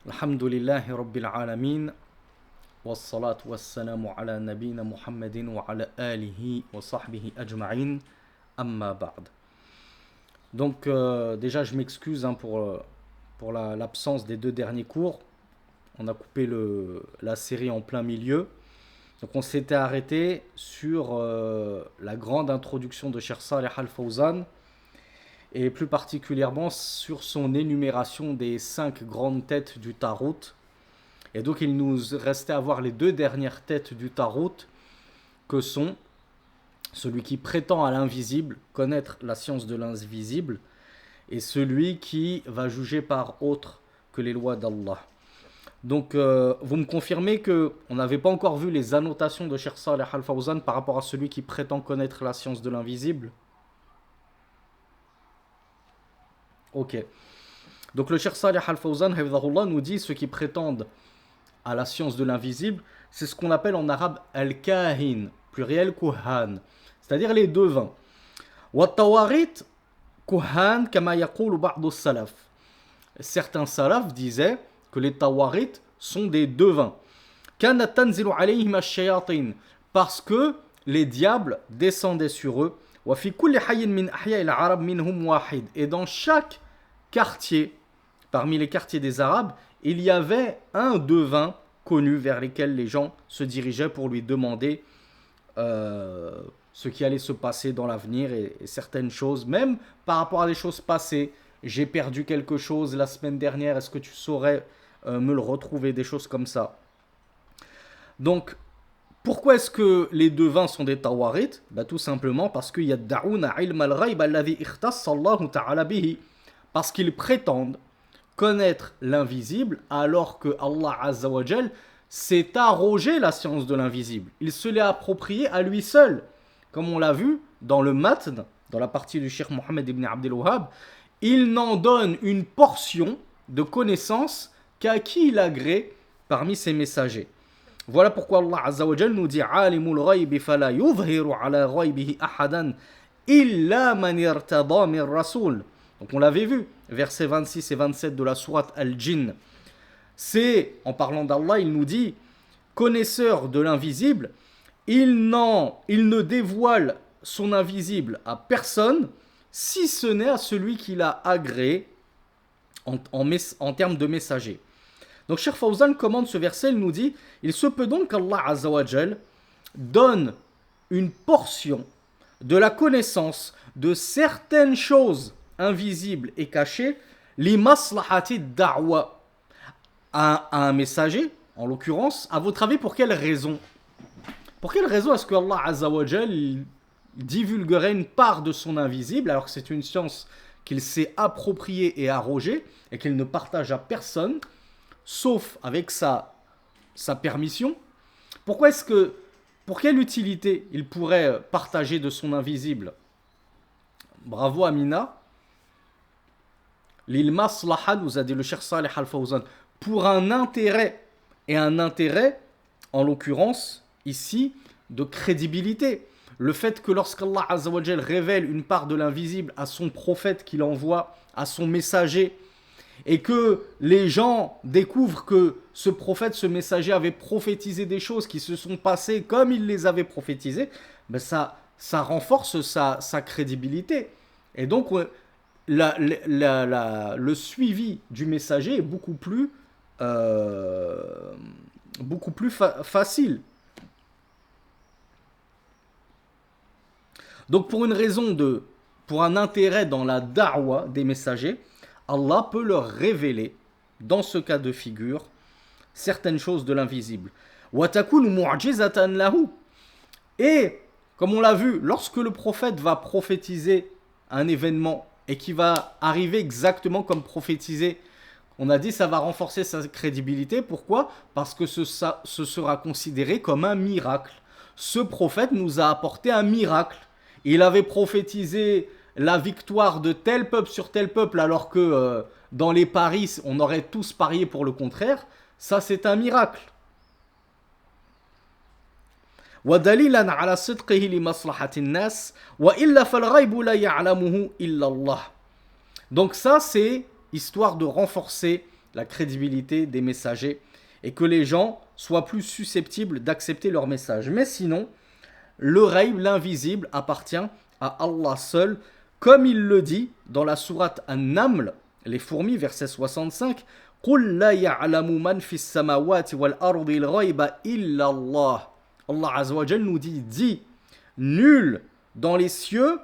Alhamdulillahi Rabbil Alamin. Wassalatu wassalamu ala nabina Muhammadin wa ala alihi wa sahbihi ajma'in. Amma ba'd. Donc, déjà, je m'excuse pour l'absence des deux derniers cours. On a coupé la série en plein milieu. Donc, on s'était arrêté sur la grande introduction de Cheikh Saleh Al-Fawzan et plus particulièrement sur son énumération des 5 grandes têtes du Tarot. Et donc il nous restait à voir les deux dernières têtes du Tarot, que sont celui qui prétend à l'invisible, connaître la science de l'invisible, et celui qui va juger par autre que les lois d'Allah. Donc vous me confirmez qu'on n'avait pas encore vu les annotations de Cheikh Saleh Al-Fawzan par rapport à celui qui prétend connaître la science de l'invisible? Ok. Donc le Cheikh Saleh Al-Fawzan nous dit ceux qui prétendent à la science de l'invisible, c'est ce qu'on appelle en arabe al-kahin, pluriel kuhan, c'est-à-dire les devins. Wa tawarit kuhan kama yaqulu ba'd as-salaf. Certains salafs disaient que les tawarit sont des devins. Kanat tanzilu alayhim ash-shayatin, parce que les diables descendaient sur eux. Wa fi kulli hayyin min ahya' al-arab minhum wahid, et dans chaque quartier, parmi les quartiers des Arabes, il y avait un devin connu vers lesquels les gens se dirigeaient pour lui demander ce qui allait se passer dans l'avenir et certaines choses, même par rapport à des choses passées. J'ai perdu quelque chose la semaine dernière, est-ce que tu saurais me le retrouver, des choses comme ça. Donc, pourquoi est-ce que les devins sont des tawarit? Tout simplement parce qu'il y a da'una ilm al-ghayb alladhi ikhtassa Allahu ta'ala bihi. Parce qu'ils prétendent connaître l'invisible alors que Allah Azza wa Jal s'est arrogé la science de l'invisible. Il se l'est approprié à lui seul. Comme on l'a vu dans le matn, dans la partie du Cheikh Mohammed ibn Abdel Wahhab, il n'en donne une portion de connaissance qu'à qui il agrée parmi ses messagers. Voilà pourquoi Allah Azza wa Jal nous dit Alimul ghaybi fala yuzhiru ala ghaybihi ahadan illa man irtada min rasoul. Donc on l'avait vu, versets 26 et 27 de la sourate Al-Jinn. C'est, en parlant d'Allah, il nous dit, connaisseur de l'invisible, il ne dévoile son invisible à personne, si ce n'est à celui qui l'a agréé en termes de messager. Donc Cheikh Fawzan commente ce verset, il nous dit, il se peut donc qu'Allah Azza wa Jal donne une portion de la connaissance de certaines choses invisible et caché, li maslahati da'wa, à un messager, en l'occurrence. À votre avis, pour quelle raison? Pour quelle raison est-ce que Allah Azza wa Jal divulguerait une part de son invisible, alors que c'est une science qu'il s'est appropriée et arrogée, et qu'il ne partage à personne, sauf avec sa permission? Pourquoi est-ce que, pour quelle utilité il pourrait partager de son invisible? Bravo Amina. Lil maslaha, nous a dit le Cheikh Saleh Al-Fawzan, pour un intérêt, et un intérêt, en l'occurrence, ici, de crédibilité. Le fait que lorsqu'Allah Azza wa Jal révèle une part de l'invisible à son prophète qu'il envoie, à son messager, et que les gens découvrent que ce prophète, ce messager avait prophétisé des choses qui se sont passées comme il les avait prophétisées, ça renforce sa crédibilité. Et donc, le suivi du messager est beaucoup plus facile. Donc pour un intérêt dans la da'wa des messagers, Allah peut leur révéler, dans ce cas de figure, certaines choses de l'invisible. Et, comme on l'a vu, lorsque le prophète va prophétiser un événement et qui va arriver exactement comme prophétisé, on a dit ça va renforcer sa crédibilité. Pourquoi? Parce que ce sera considéré comme un miracle. Ce prophète nous a apporté un miracle. Il avait prophétisé la victoire de tel peuple sur tel peuple, alors que dans les paris, on aurait tous parié pour le contraire. Ça, c'est un miracle. ودليلا على صدقه لمصلحة الناس وإلا فالغيب لا يعلمه إلا الله. Donc ça, c'est histoire de renforcer la crédibilité des messagers et que les gens soient plus susceptibles d'accepter leur message. Mais sinon, le ghaib, l'invisible, appartient à Allah seul, comme il le dit dans la sourate An-Naml, les fourmis, verset 65. قُلْ لَا يَعْلَمُ مَنْ فِي السَّمَاوَاتِ وَالْأَرْضِ الْغَيْبَ إِلَّا اللَّهِ. Allah Azza wa Jal nous dit, nul dans les cieux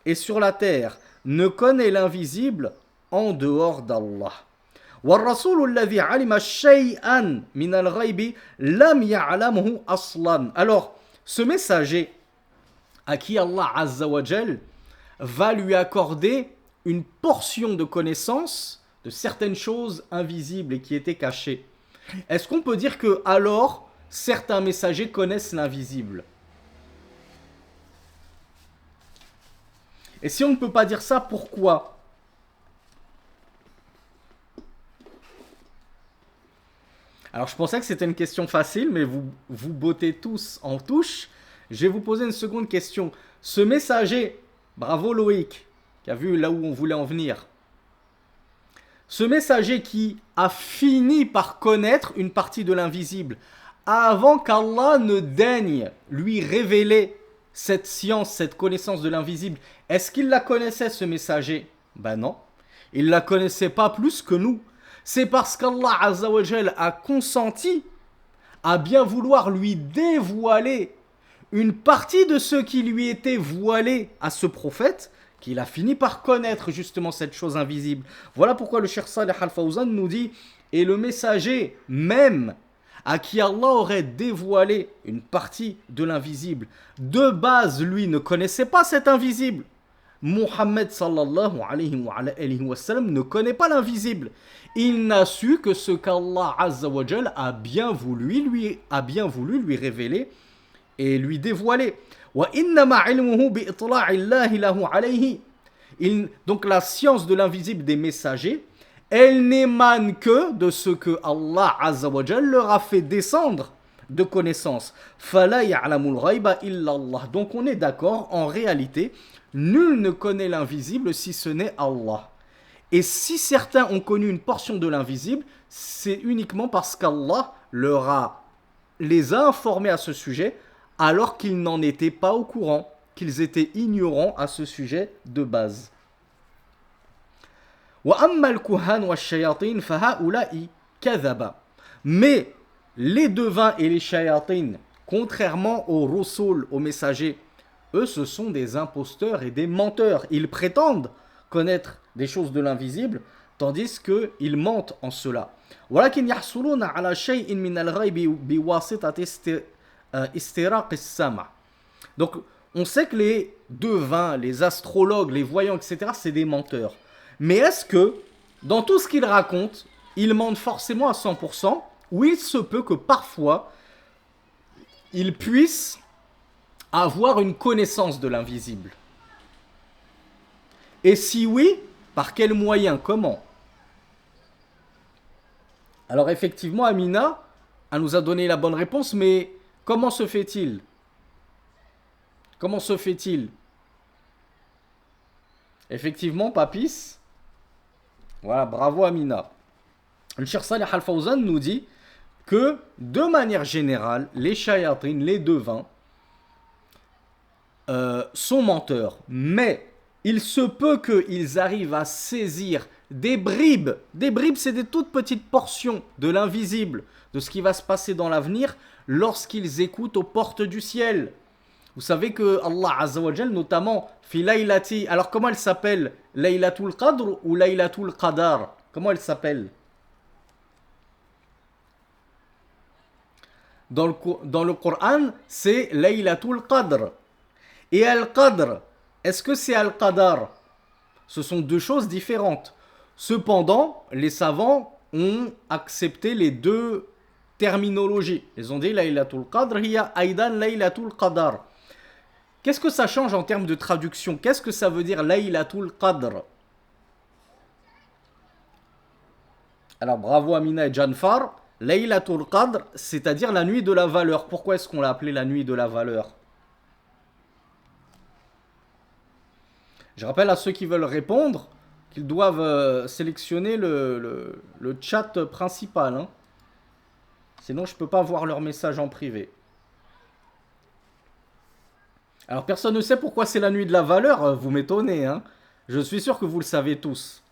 et sur la terre ne connaît l'invisible en dehors d'Allah. وَالرَّسُولُ الَّذِي عَلِمَ شَيْئًا مِنَ الْغَيْبِ لَمْ يَعْلَمْهُ أَصْلًا. Alors, ce messager à qui Allah Azza wa Jal va lui accorder une portion de connaissance de certaines choses invisibles et qui étaient cachées. Est-ce qu'on peut dire que alors certains messagers connaissent l'invisible? Et si on ne peut pas dire ça, pourquoi? Alors je pensais que c'était une question facile, mais vous bottez tous en touche. Je vais vous poser une seconde question. Ce messager, bravo Loïc, qui a vu là où on voulait en venir. Ce messager qui a fini par connaître une partie de l'invisible, avant qu'Allah ne daigne lui révéler cette science, cette connaissance de l'invisible, est-ce qu'il la connaissait, ce messager? Ben non, il ne la connaissait pas plus que nous. C'est parce qu'Allah Azza wa Jal a consenti à bien vouloir lui dévoiler une partie de ce qui lui était voilé à ce prophète, qu'il a fini par connaître justement cette chose invisible. Voilà pourquoi le Cheikh Saleh Al-Fawzan nous dit, et le messager même à qui Allah aurait dévoilé une partie de l'invisible, de base lui ne connaissait pas cet invisible. Muhammad sallallahu alayhi wa sallam ne connaît pas l'invisible. Il n'a su que ce qu'Allah Azza wa Jal a bien voulu lui révéler et lui dévoiler. Donc la science de l'invisible des messagers, elle n'émane que de ce que Allah Azza wa Jal leur a fait descendre de connaissances. Donc on est d'accord, en réalité, nul ne connaît l'invisible si ce n'est Allah. Et si certains ont connu une portion de l'invisible, c'est uniquement parce qu'Allah les a informés à ce sujet, alors qu'ils n'en étaient pas au courant, qu'ils étaient ignorants à ce sujet de base. Mais les devins et les shayatins, contrairement aux rusul, aux messagers, eux ce sont des imposteurs et des menteurs. Ils prétendent connaître des choses de l'invisible, tandis qu'ils mentent en cela. ولكن يحصلون على شيء من الغيب بواسطة استراق السمع. Donc, on sait que les devins, les astrologues, les voyants, etc., c'est des menteurs. Mais est-ce que, dans tout ce qu'ils racontent, ils mentent forcément à 100%, ou il se peut que parfois, ils puissent avoir une connaissance de l'invisible? Et si oui, par quels moyens? Comment? Alors effectivement, Amina, elle nous a donné la bonne réponse, mais comment se fait-il? Comment se fait-il? Effectivement, Papis. Voilà, bravo Amina. Le Cheikh Saleh Al-Fawzan nous dit que, de manière générale, les shayatines, les devins, sont menteurs. Mais il se peut qu'ils arrivent à saisir des bribes. Des bribes, c'est des toutes petites portions de l'invisible, de ce qui va se passer dans l'avenir lorsqu'ils écoutent aux portes du ciel. Vous savez que Allah Azza wa Jal, notamment, fi laylati, alors comment elle s'appelle? Laylatul Qadr ou Laylatul Qadar? Comment elle s'appelle? Dans le Coran, c'est Laylatul Qadr. Et Al-Qadr, est-ce que c'est Al-Qadar? Ce sont deux choses différentes. Cependant, les savants ont accepté les deux terminologies. Ils ont dit Laylatul Qadr, hiya aidan Laylatul Qadar. Qu'est-ce que ça change en termes de traduction? Qu'est-ce que ça veut dire Laylatul Qadr? Alors bravo Amina et Janfar. Laylatul Qadr, c'est-à-dire la nuit de la valeur. Pourquoi est-ce qu'on l'a appelée la nuit de la valeur? Je rappelle à ceux qui veulent répondre qu'ils doivent sélectionner le chat principal, hein. Sinon, je peux pas voir leur message en privé. Alors, personne ne sait pourquoi c'est la nuit de la valeur, vous m'étonnez, hein. Je suis sûr que vous le savez tous.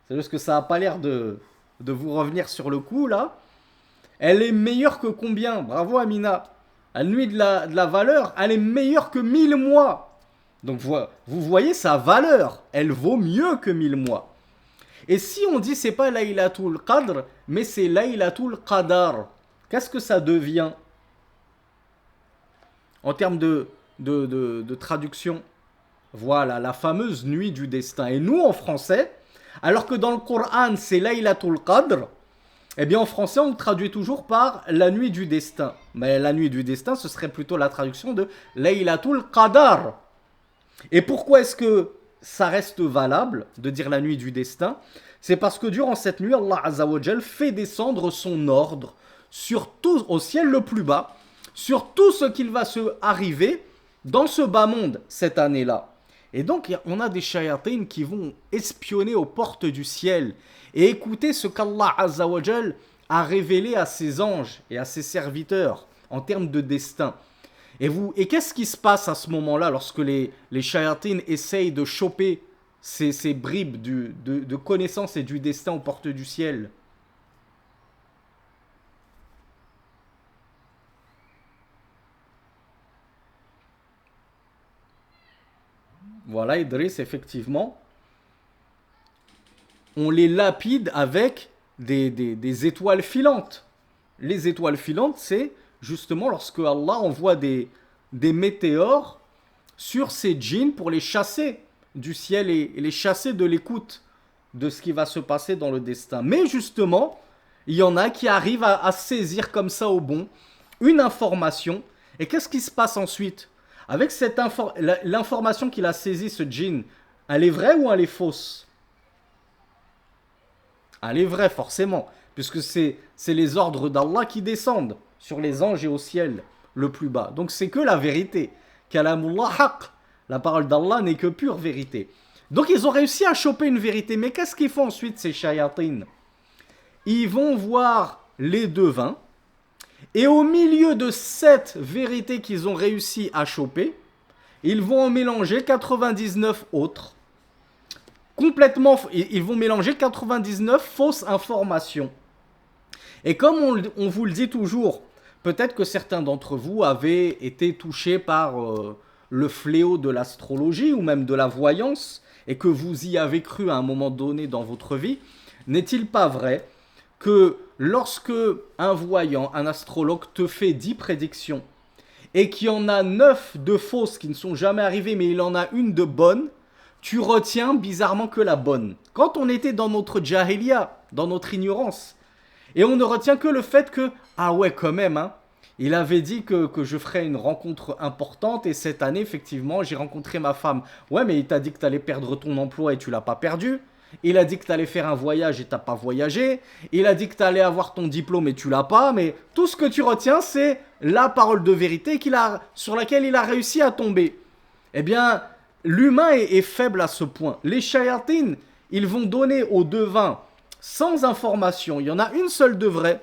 C'est juste que ça a pas l'air de vous revenir sur le coup, là. Elle est meilleure que combien? Bravo, Amina. La nuit de la valeur, elle est meilleure que 1000 mois. Donc, vous voyez sa valeur. Elle vaut mieux que 1000 mois. Et si on dit c'est pas Laylatul Qadr, mais c'est Laylatul Qadar, qu'est-ce que ça devient en termes de traduction? Voilà, la fameuse nuit du destin. Et nous, en français, alors que dans le Coran, c'est Laylatul Qadr, eh bien, en français, on traduit toujours par la nuit du destin. Mais la nuit du destin, ce serait plutôt la traduction de Laylatul Qadar. Et pourquoi est-ce que ça reste valable de dire la nuit du destin? C'est parce que durant cette nuit, Allah Azza wa Jal fait descendre son ordre sur tout, au ciel le plus bas, sur tout ce qu'il va se arriver dans ce bas monde cette année-là. Et donc, on a des shayatines qui vont espionner aux portes du ciel et écouter ce qu'Allah Azza wa Jal a révélé à ses anges et à ses serviteurs en termes de destin. Et qu'est-ce qui se passe à ce moment-là lorsque les shayatines essayent de choper ces bribes de connaissances et du destin aux portes du ciel? Voilà, Idriss, effectivement. On les lapide avec des étoiles filantes. Les étoiles filantes, c'est justement lorsque Allah envoie des météores sur ces djinns pour les chasser du ciel et les chasser de l'écoute de ce qui va se passer dans le destin. Mais justement, il y en a qui arrivent à saisir comme ça au bon une information. Et qu'est-ce qui se passe ensuite? Avec l'information qu'il a saisie, ce djinn, elle est vraie ou elle est fausse? Elle est vraie, forcément, puisque c'est les ordres d'Allah qui descendent sur les anges et au ciel le plus bas. Donc c'est que la vérité. Kalamullah haq. La parole d'Allah n'est que pure vérité. Donc ils ont réussi à choper une vérité. Mais qu'est-ce qu'ils font ensuite, ces shayatines? Ils vont voir les devins. Et au milieu de cette vérité qu'ils ont réussi à choper, ils vont en mélanger 99 autres. Complètement, ils vont mélanger 99 fausses informations. Et comme on vous le dit toujours, peut-être que certains d'entre vous avaient été touchés par le fléau de l'astrologie ou même de la voyance et que vous y avez cru à un moment donné dans votre vie. N'est-il pas vrai que lorsque un voyant, un astrologue te fait 10 prédictions et qu'il y en a 9 de fausses qui ne sont jamais arrivées mais il en a une de bonne, tu retiens bizarrement que la bonne. Quand on était dans notre jahiliya, dans notre ignorance, et on ne retient que le fait que, ah ouais quand même, hein, il avait dit que je ferais une rencontre importante et cette année, effectivement, j'ai rencontré ma femme. Ouais, mais il t'a dit que tu allais perdre ton emploi et tu l'as pas perdu. Il a dit que tu allais faire un voyage et tu n'as pas voyagé. Il a dit que tu allais avoir ton diplôme et tu l'as pas. Mais tout ce que tu retiens, c'est la parole de vérité sur laquelle il a réussi à tomber. Eh bien, l'humain est faible à ce point. Les shayatines, ils vont donner aux devins sans information. Il y en a une seule de vraie.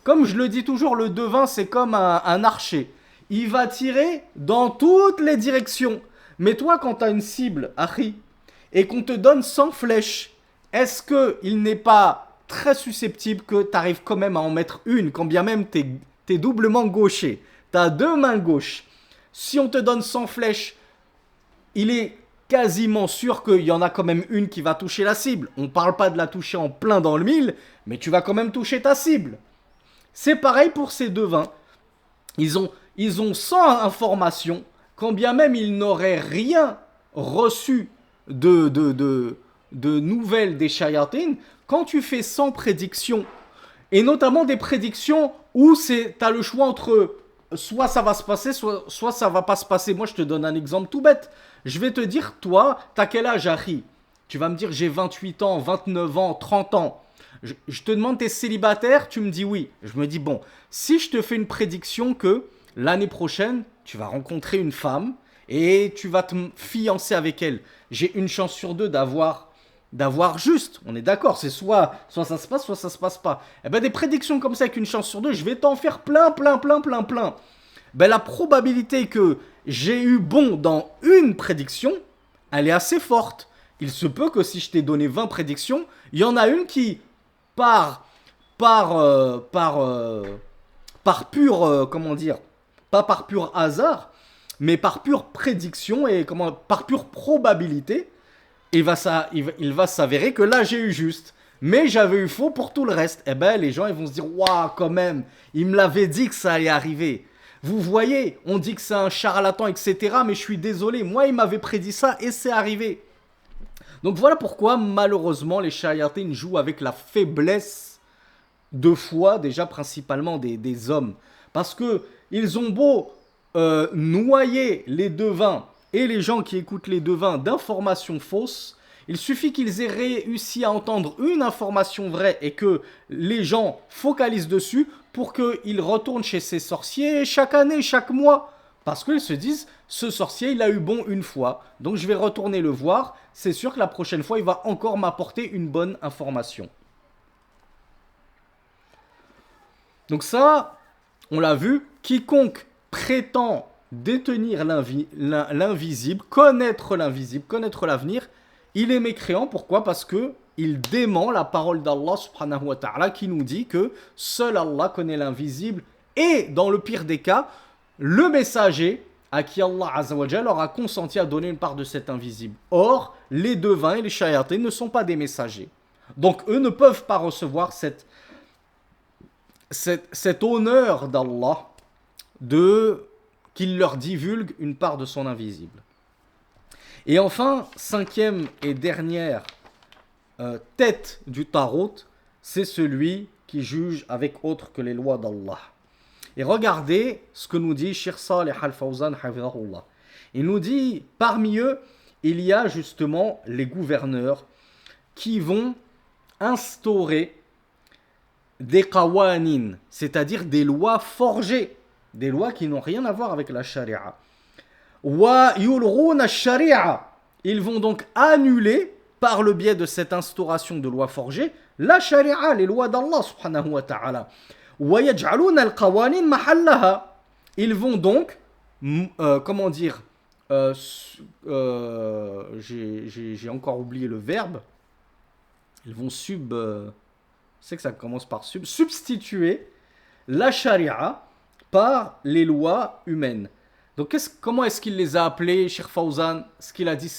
Comme je le dis toujours, le devin, c'est comme un archer. Il va tirer dans toutes les directions. Mais toi, quand tu as une cible, Harry, et qu'on te donne 100 flèches, est-ce qu'il n'est pas très susceptible que tu arrives quand même à en mettre une, quand bien même tu es doublement gaucher? Tu as deux mains gauches. Si on te donne 100 flèches, il est quasiment sûr qu'il y en a quand même une qui va toucher la cible. On ne parle pas de la toucher en plein dans le mille, mais tu vas quand même toucher ta cible. C'est pareil pour ces devins. Ils ont 100 informations, quand bien même ils n'auraient rien reçu de nouvelles des shayatines. Quand tu fais 100 prédictions, et notamment des prédictions où tu as le choix entre soit ça va se passer, soit ça va pas se passer. Moi, je te donne un exemple tout bête. Je vais te dire, toi, t'as quel âge, Harry? Tu vas me dire, j'ai 28 ans, 29 ans, 30 ans. Je te demande, t'es célibataire? Tu me dis oui. Je me dis, bon, si je te fais une prédiction que l'année prochaine, tu vas rencontrer une femme et tu vas te fiancer avec elle, j'ai une chance sur deux d'avoir d'avoir juste. On est d'accord, c'est soit ça se passe, soit ça se passe pas. Et ben des prédictions comme ça avec une chance sur deux, je vais t'en faire plein, plein, plein, plein, plein. Ben la probabilité que j'ai eu bon dans une prédiction, elle est assez forte. Il se peut que si je t'ai donné 20 prédictions, il y en a une qui, par, par, par pur, comment dire, pas par pur hasard, mais par pure prédiction et par pure probabilité, il va s'avérer que là j'ai eu juste. Mais j'avais eu faux pour tout le reste. Eh ben les gens ils vont se dire waouh quand même, il me l'avait dit que ça allait arriver. Vous voyez, on dit que c'est un charlatan, etc. Mais je suis désolé, moi il m'avait prédit ça et c'est arrivé. Donc voilà pourquoi malheureusement les shayatines jouent avec la faiblesse de foi déjà principalement des hommes. Parce que ils ont beau noyer les devins et les gens qui écoutent les devins d'informations fausses, il suffit qu'ils aient réussi à entendre une information vraie et que les gens focalisent dessus pour qu'ils retournent chez ces sorciers chaque année, chaque mois. Parce qu'ils se disent, ce sorcier, il a eu bon une fois, donc je vais retourner le voir. C'est sûr que la prochaine fois, il va encore m'apporter une bonne information. Donc ça, on l'a vu, quiconque prétend détenir l'invisible, connaître l'avenir, il est mécréant. Pourquoi? Parce que il dément la parole d'Allah subhanahu wa ta'ala qui nous dit que seul Allah connaît l'invisible et dans le pire des cas, le messager à qui Allah azawajal aura consenti à donner une part de cet invisible. Or, les devins et les shayatins ne sont pas des messagers. Donc eux ne peuvent pas recevoir cet honneur d'Allah qu'il leur divulgue une part de son invisible. Et enfin, cinquième et dernière tête du Tarot, c'est celui qui juge avec autre que les lois d'Allah. Et regardez ce que nous dit Cheikh Saleh Al-Fawzan hafidhahullah. Il nous dit, parmi eux, il y a justement les gouverneurs qui vont instaurer des qawanin, c'est-à-dire des lois forgées, des lois qui n'ont rien à voir avec la sharia. Wa yulghuna sharia, ils vont donc annuler par le biais de cette instauration de lois forgées la sharia, les lois d'Allah subhanahu wa ta'ala. Wa yaj'aluna al-qawanin mahallaha, ils vont donc comment dire j'ai encore oublié le verbe. Ils vont c'est que ça commence par substituer la charia par les lois humaines. Donc comment est-ce qu'il les a appelés, Cheikh Fawzan? Ce qu'il a dit,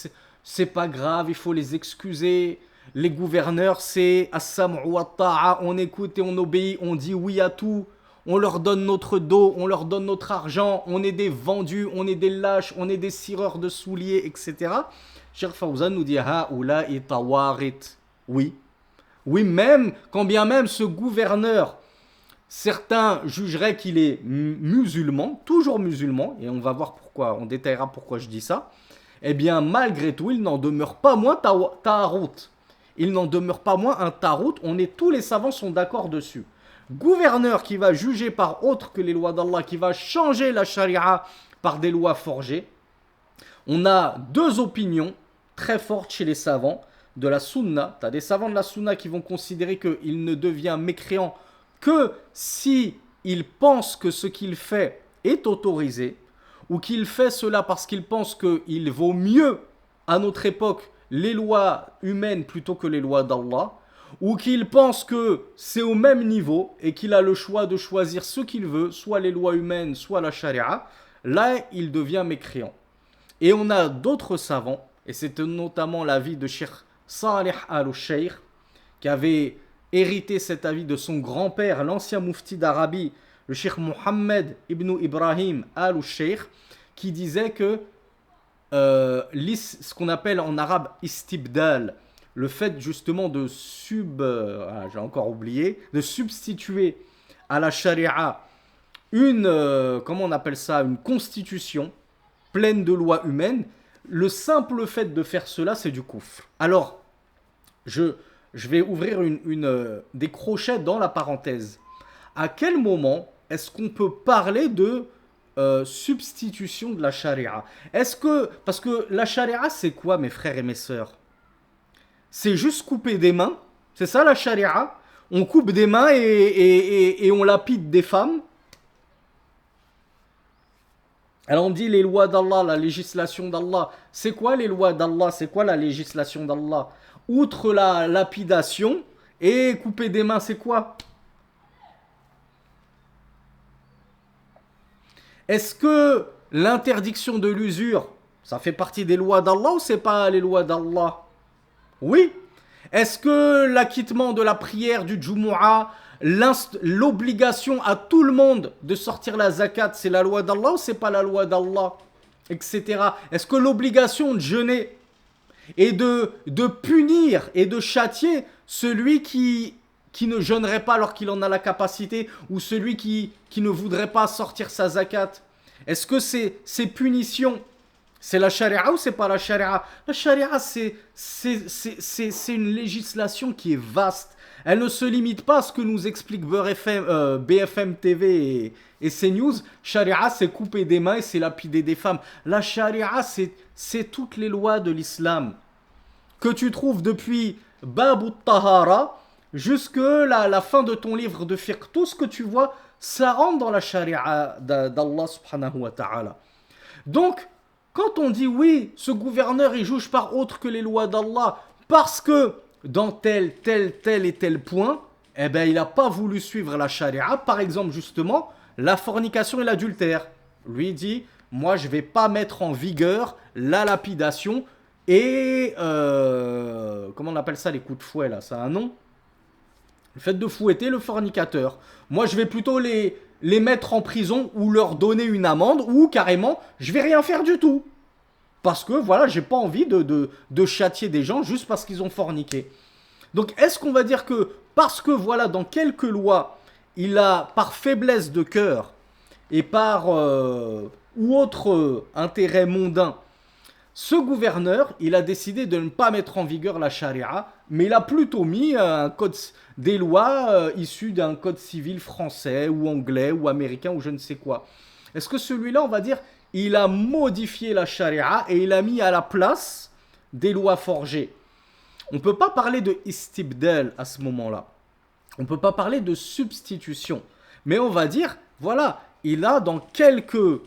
c'est pas grave, il faut les excuser. Les gouverneurs, c'est as-sam'u wa ta'a, on écoute et on obéit, on dit oui à tout. On leur donne notre dos, on leur donne notre argent, on est des vendus, on est des lâches, on est des cireurs de souliers, etc. Cheikh Fawzan nous dit ha'ula'i tawarit. Oui. Oui, même, quand bien même ce gouverneur, certains jugeraient qu'il est musulman, toujours musulman, et on va voir pourquoi, on détaillera pourquoi je dis ça, eh bien, malgré tout, il n'en demeure pas moins ta'arut. Il n'en demeure pas moins un ta'arut, tous les savants sont d'accord dessus. Gouverneur qui va juger par autre que les lois d'Allah, qui va changer la charia par des lois forgées, on a deux opinions très fortes chez les savants de la sunna. Tu as des savants de la sunna qui vont considérer qu'il ne devient mécréant que si il pense que ce qu'il fait est autorisé, ou qu'il fait cela parce qu'il pense qu'il vaut mieux à notre époque les lois humaines plutôt que les lois d'Allah, ou qu'il pense que c'est au même niveau et qu'il a le choix de choisir ce qu'il veut, soit les lois humaines, soit la charia, là il devient mécréant. Et on a d'autres savants, et c'est notamment l'avis de Cheikh Saleh al-Sheikh, qui avait hérité cet avis de son grand-père, l'ancien moufti d'Arabie, le Cheikh Mohammed ibn Ibrahim al-Sheikh, qui disait que ce qu'on appelle en arabe istibdal, le fait justement de j'ai encore oublié, de substituer à la charia comment on appelle ça, une constitution pleine de lois humaines, le simple fait de faire cela, c'est du kufr. Alors, je vais ouvrir des crochets dans la parenthèse. À quel moment est-ce qu'on peut parler de substitution de la charia? Parce que la charia, c'est quoi, mes frères et mes sœurs? C'est juste couper des mains. C'est ça la charia. On coupe des mains et on lapide des femmes. Alors on dit les lois d'Allah, la législation d'Allah. C'est quoi les lois d'Allah? C'est quoi la législation d'Allah? Outre la lapidation et couper des mains, c'est quoi? Est-ce que l'interdiction de l'usure, ça fait partie des lois d'Allah ou c'est pas les lois d'Allah? Oui. Est-ce que l'acquittement de la prière du Jumu'ah, l'obligation à tout le monde de sortir la zakat, c'est la loi d'Allah ou c'est pas la loi d'Allah? Etc. Est-ce que l'obligation de jeûner et de punir et de châtier celui qui ne jeûnerait pas alors qu'il en a la capacité ou celui qui ne voudrait pas sortir sa zakat? Est-ce que ces punitions, c'est la charia ou c'est pas la charia? La charia, c'est une législation qui est vaste. Elle ne se limite pas à ce que nous explique BFM TV et CNews. Charia, c'est couper des mains et c'est lapider des femmes. La charia, c'est toutes les lois de l'islam que tu trouves depuis Babut Tahara jusqu'à la fin de ton livre de fiqh. Tout ce que tu vois, ça rentre dans la charia d'Allah subhanahu wa ta'ala. Donc, quand on dit oui, ce gouverneur il juge par autre que les lois d'Allah parce que dans tel et tel point, eh ben il n'a pas voulu suivre la charia. Par exemple, justement, la fornication et l'adultère. Lui dit, moi je ne vais pas mettre en vigueur la lapidation et comment on appelle ça les coups de fouet là? Ça a un nom? Le fait de fouetter le fornicateur. Moi je vais plutôt les mettre en prison ou leur donner une amende ou carrément je vais rien faire du tout. Parce que voilà, j'ai pas envie de châtier des gens juste parce qu'ils ont forniqué. Donc est-ce qu'on va dire que parce que voilà, dans quelques lois, il a par faiblesse de cœur et par ou autre intérêt mondain, ce gouverneur, il a décidé de ne pas mettre en vigueur la charia, mais il a plutôt mis des lois issues d'un code civil français ou anglais ou américain ou je ne sais quoi. Est-ce que celui-là, on va dire, il a modifié la charia et il a mis à la place des lois forgées? On ne peut pas parler de istibdal à ce moment-là. On ne peut pas parler de substitution. Mais on va dire, voilà, il a dans quelques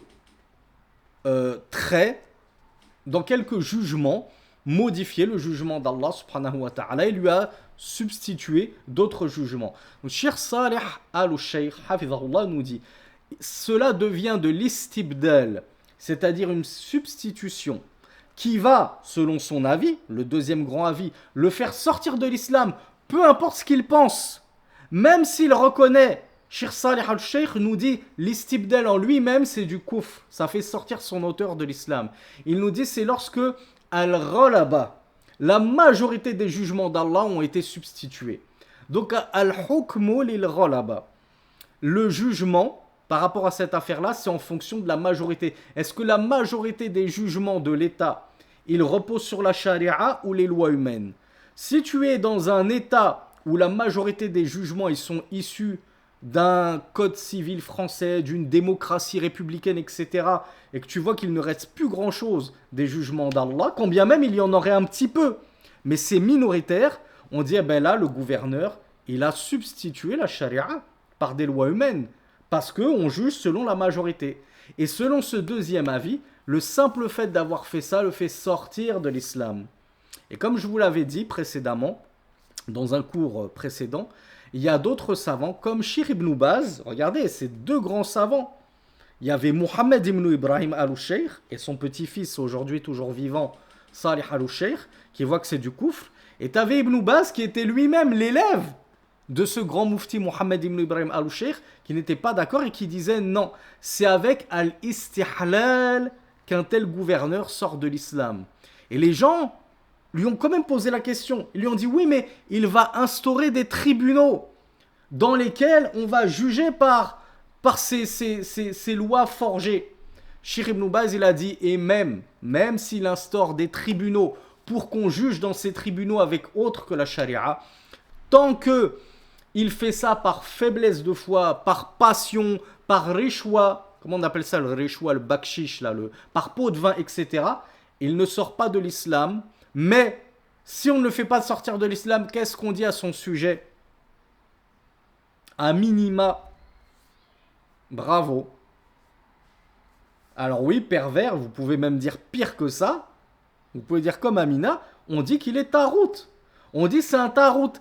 traits, dans quelques jugements, modifié le jugement d'Allah subhanahu wa ta'ala et lui a substitué d'autres jugements. Donc, Cheikh Salih al-Sheikh hafizahullah nous dit, cela devient de l'istibdal, c'est-à-dire une substitution qui va, selon son avis, le deuxième grand avis, le faire sortir de l'islam, peu importe ce qu'il pense, même s'il reconnaît. Cheikh Salih al-Sheikh nous dit l'istibdal en lui-même c'est du kufr, ça fait sortir son auteur de l'islam. Il nous dit c'est lorsque al-ghalaba, la majorité des jugements d'Allah ont été substitués. Donc al-hukmu lil-ghalaba, le jugement par rapport à cette affaire-là, c'est en fonction de la majorité. Est-ce que la majorité des jugements de l'État, ils reposent sur la charia ou les lois humaines? Si tu es dans un État où la majorité des jugements ils sont issus d'un code civil français, d'une démocratie républicaine, etc., et que tu vois qu'il ne reste plus grand-chose des jugements d'Allah, quand bien même il y en aurait un petit peu, mais c'est minoritaire, on dit, eh ben là, le gouverneur, il a substitué la charia par des lois humaines, parce qu'on juge selon la majorité. Et selon ce deuxième avis, le simple fait d'avoir fait ça le fait sortir de l'islam. Et comme je vous l'avais dit précédemment, dans un cours précédent, il y a d'autres savants comme Sheikh Ibn Baz. Regardez, ces deux grands savants. Il y avait Mohammed ibn Ibrahim al-Sheikh et son petit-fils, aujourd'hui toujours vivant, Salih al-Sheikh, qui voit que c'est du kufr. Et tu avais Ibn Baz qui était lui-même l'élève de ce grand moufti Mohammed ibn Ibrahim al-Sheikh, qui n'était pas d'accord et qui disait non, c'est avec al-istihlal qu'un tel gouverneur sort de l'islam. Et les gens lui ont quand même posé la question. Ils lui ont dit oui, mais il va instaurer des tribunaux dans lesquels on va juger par ces lois forgées. Cheikh Ibn Baz, il a dit, et même s'il instaure des tribunaux pour qu'on juge dans ces tribunaux avec autre que la charia, tant que il fait ça par faiblesse de foi, par passion, par rishwa, comment on appelle ça le rishwa, le bakshish, là, par pot de vin, etc., il ne sort pas de l'islam. Mais Si on ne le fait pas sortir de l'islam, qu'est-ce qu'on dit à son sujet? À minima, bravo. Alors oui, pervers, vous pouvez même dire pire que ça. Vous pouvez dire comme Amina, on dit qu'il est tarout. On dit c'est un tarout.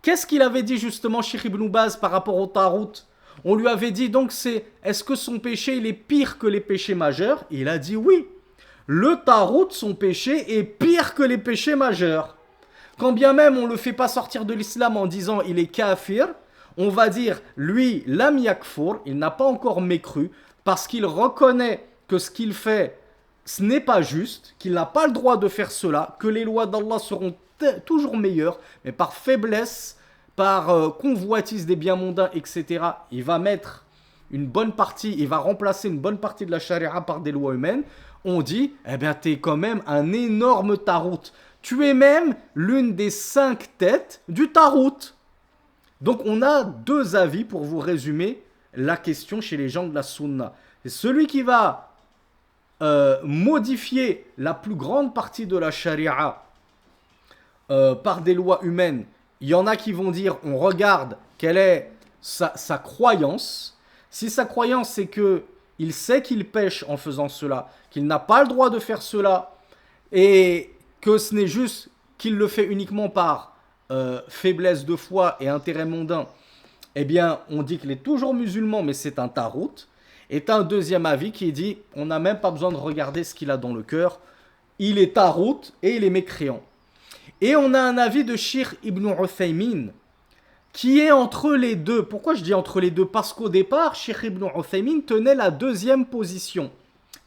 Qu'est-ce qu'il avait dit justement Cheikh Ibn Baz par rapport au tarout? On lui avait dit donc est-ce que son péché il est pire que les péchés majeurs? Et il a dit oui. Le tarout, son péché est pire que les péchés majeurs. Quand bien même on ne le fait pas sortir de l'islam en disant il est kafir, on va dire lui lam yakfur, il n'a pas encore mécru parce qu'il reconnaît que ce qu'il fait ce n'est pas juste, qu'il n'a pas le droit de faire cela, que les lois d'Allah seront toujours meilleures, mais par faiblesse, par convoitise des biens mondains, etc., il va mettre une bonne partie, il va remplacer une bonne partie de la charia par des lois humaines. On dit, eh bien, t'es quand même un énorme tarout. Tu es même l'une des 5 têtes du tarout. Donc, on a 2 avis pour vous résumer la question chez les gens de la sunna. C'est celui qui va modifier la plus grande partie de la charia par des lois humaines. Il y en a qui vont dire, on regarde quelle est sa croyance. Si sa croyance c'est que il sait qu'il pêche en faisant cela, qu'il n'a pas le droit de faire cela, et que ce n'est juste qu'il le fait uniquement par faiblesse de foi et intérêt mondain, eh bien, on dit qu'il est toujours musulman, mais c'est un tarout. Et un deuxième avis qui dit, on n'a même pas besoin de regarder ce qu'il a dans le cœur, il est tarout et il est mécréant. Et on a un avis de Cheikh Ibn Uthaymin, qui est entre les deux. Pourquoi je dis entre les deux? Parce qu'au départ, Cheikh Ibn Uthaymin tenait la deuxième position.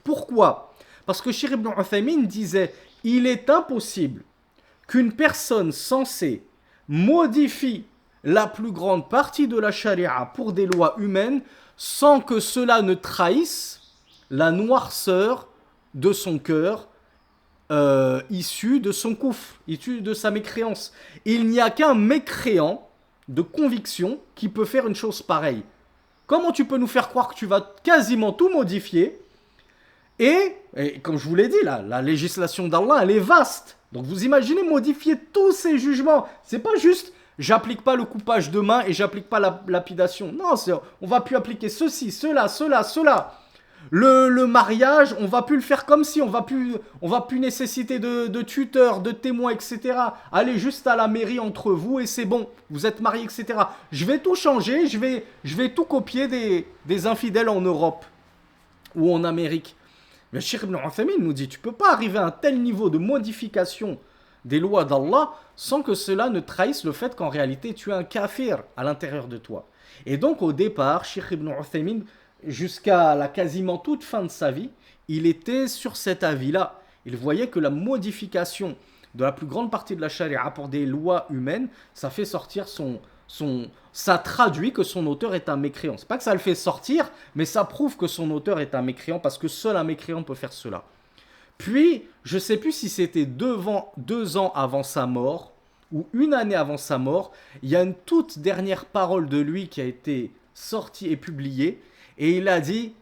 Pourquoi? Parce que Cheikh Ibn Uthaymin disait, il est impossible qu'une personne censée modifie la plus grande partie de la charia pour des lois humaines sans que cela ne trahisse la noirceur de son cœur issu de son kouf, issu de sa mécréance. Il n'y a qu'un mécréant de conviction qui peut faire une chose pareille. Comment tu peux nous faire croire que tu vas quasiment tout modifier et comme je vous l'ai dit, la législation d'Allah, elle est vaste. Donc vous imaginez modifier tous ces jugements. C'est pas juste, j'applique pas le coupage de main et j'applique pas la lapidation. Non, on va plus appliquer ceci, cela. Le mariage, on va plus le faire comme si, on va plus nécessiter de tuteurs, de témoins, etc. Allez juste à la mairie entre vous et c'est bon, vous êtes mariés, etc. Je vais tout changer, je vais tout copier des infidèles en Europe ou en Amérique. Mais Cheikh Ibn Uthaymin nous dit, tu peux pas arriver à un tel niveau de modification des lois d'Allah sans que cela ne trahisse le fait qu'en réalité tu es un kafir à l'intérieur de toi. Et donc au départ, Cheikh Ibn Uthaymin, jusqu'à la quasiment toute fin de sa vie, il était sur cet avis-là. Il voyait que la modification de la plus grande partie de la charia pour des lois humaines, ça fait sortir ça traduit que son auteur est un mécréant. C'est pas que ça le fait sortir, mais ça prouve que son auteur est un mécréant parce que seul un mécréant peut faire cela. Puis, je ne sais plus si c'était 2 ans avant sa mort ou 1 année avant sa mort, il y a une toute dernière parole de lui qui a été sortie et publiée. Et il a dit,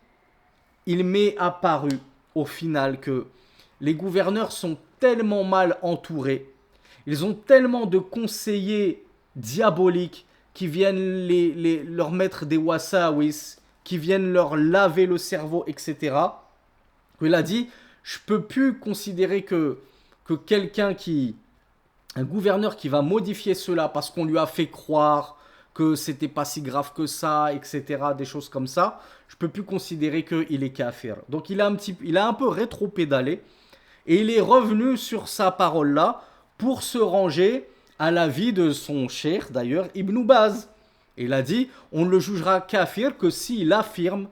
il m'est apparu au final que les gouverneurs sont tellement mal entourés, ils ont tellement de conseillers diaboliques qui viennent leur mettre des wasawis, qui viennent leur laver le cerveau, etc. Il a dit, je peux plus considérer que un gouverneur qui va modifier cela parce qu'on lui a fait croire que c'était pas si grave que ça, etc., des choses comme ça, je peux plus considérer qu'il est kafir. Donc il a un peu rétro-pédalé et il est revenu sur sa parole-là pour se ranger à l'avis de son cheikh, d'ailleurs, Ibn Baz. Et il a dit, on ne le jugera kafir que s'il affirme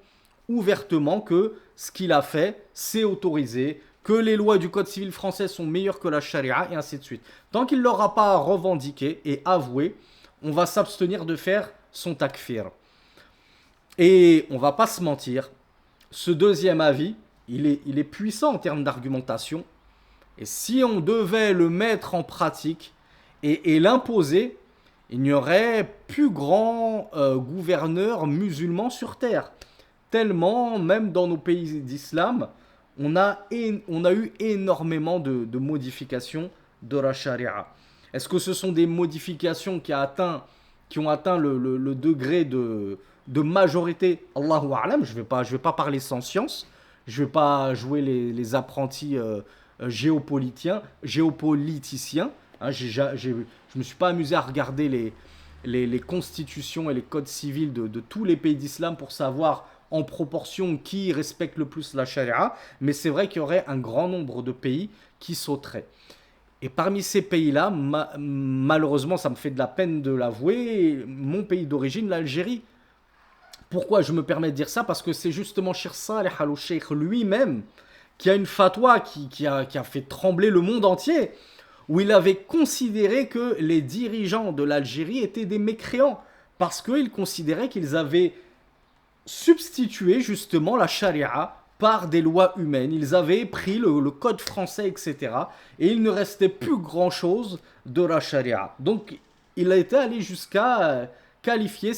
ouvertement que ce qu'il a fait, c'est autorisé, que les lois du code civil français sont meilleures que la charia, et ainsi de suite. Tant qu'il ne l'aura pas revendiqué et avoué, on va s'abstenir de faire son takfir. Et on va pas se mentir, ce deuxième avis, il est puissant en termes d'argumentation. Et si on devait le mettre en pratique et l'imposer, il n'y aurait plus grand gouverneur musulman sur terre. Tellement, même dans nos pays d'islam, on a eu énormément de modifications de la charia? Est-ce que ce sont des modifications qui ont atteint le degré de majorité? Allahu A'lam, je vais pas parler sans science, je vais pas jouer les apprentis géopoliticiens. Hein, je me suis pas amusé à regarder les constitutions et les codes civils de tous les pays d'islam pour savoir en proportion qui respecte le plus la charia, mais c'est vrai qu'il y aurait un grand nombre de pays qui sauteraient. Et parmi ces pays-là, malheureusement, ça me fait de la peine de l'avouer, mon pays d'origine, l'Algérie. Pourquoi je me permets de dire ça? Parce que c'est justement Cheikh Saleh Al-Sheikh lui-même qui a une fatwa qui a fait trembler le monde entier, où il avait considéré que les dirigeants de l'Algérie étaient des mécréants, parce qu'il considérait qu'ils avaient substitué justement la charia par des lois humaines. Ils avaient pris le code français, etc. Et il ne restait plus grand-chose de la charia. Donc, il a été allé jusqu'à qualifier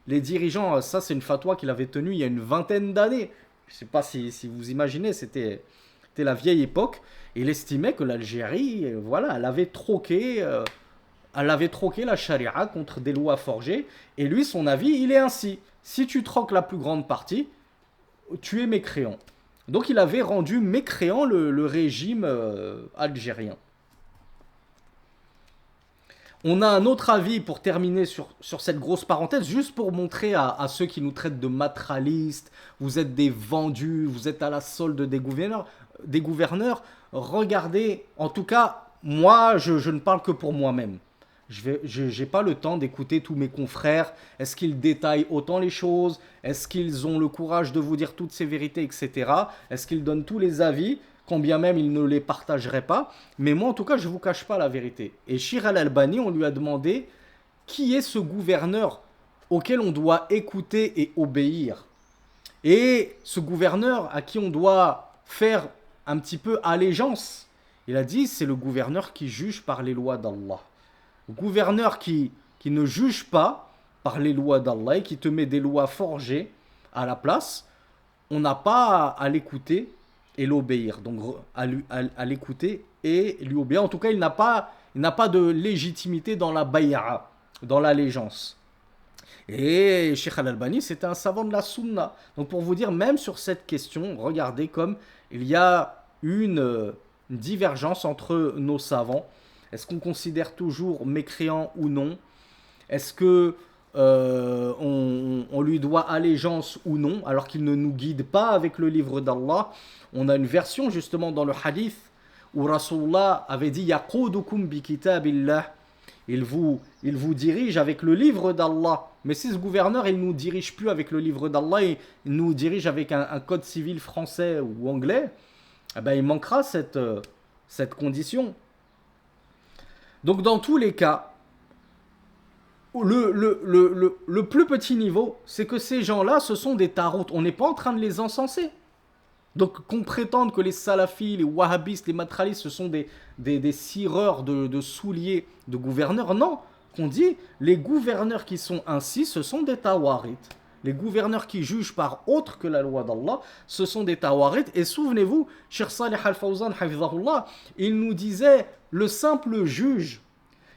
les dirigeants. Ça, c'est une fatwa qu'il avait tenue il y a une vingtaine d'années. Je ne sais pas si vous imaginez, c'était la vieille époque. Il estimait que l'Algérie, voilà, elle avait troqué la charia contre des lois forgées. Et lui, son avis, il est ainsi. Si tu troques la plus grande partie, tu es mécréant. Donc il avait rendu mécréant le régime algérien. On a un autre avis pour terminer sur cette grosse parenthèse, juste pour montrer à ceux qui nous traitent de matralistes, vous êtes des vendus, vous êtes à la solde des gouverneurs. Regardez, en tout cas, moi, je ne parle que pour moi-même. Je n'ai pas le temps d'écouter tous mes confrères. Est-ce qu'ils détaillent autant les choses? Est-ce qu'ils ont le courage de vous dire toutes ces vérités, etc. Est-ce qu'ils donnent tous les avis, quand bien même ils ne les partageraient pas? Mais moi, en tout cas, je ne vous cache pas la vérité. Et Shir al-Albani, on lui a demandé qui est ce gouverneur auquel on doit écouter et obéir. Et ce gouverneur à qui on doit faire un petit peu allégeance. Il a dit, c'est le gouverneur qui juge par les lois d'Allah. Gouverneur qui ne juge pas par les lois d'Allah et qui te met des lois forgées à la place, on n'a pas à l'écouter et l'obéir. Donc à l'écouter et lui obéir. En tout cas, il n'a pas de légitimité dans la bay'a, dans l'allégeance. Et Cheikh Al-Albani, c'était un savant de la sunna. Donc pour vous dire, même sur cette question, regardez comme il y a une divergence entre nos savants. Est-ce qu'on considère toujours mécréant ou non? Est-ce que on lui doit allégeance ou non, alors qu'il ne nous guide pas avec le livre d'Allah? On a une version justement dans le hadith où Rasulullah avait dit Yaqoudukum bi kitabillah. Il vous dirige avec le livre d'Allah. Mais si ce gouverneur, il ne nous dirige plus avec le livre d'Allah, il nous dirige avec un code civil français ou anglais, eh ben, il manquera cette condition. Donc dans tous les cas, le plus petit niveau, c'est que ces gens-là, ce sont des taroutes. On n'est pas en train de les encenser. Donc qu'on prétende que les salafis, les wahhabistes, les matralistes, ce sont des cireurs de souliers de gouverneurs, non. Qu'on dit, les gouverneurs qui sont ainsi, ce sont des tawarites. Les gouverneurs qui jugent par autre que la loi d'Allah, ce sont des tawarites. Et souvenez-vous, Cheikh Saleh Al-Fawzan, il nous disait, le simple juge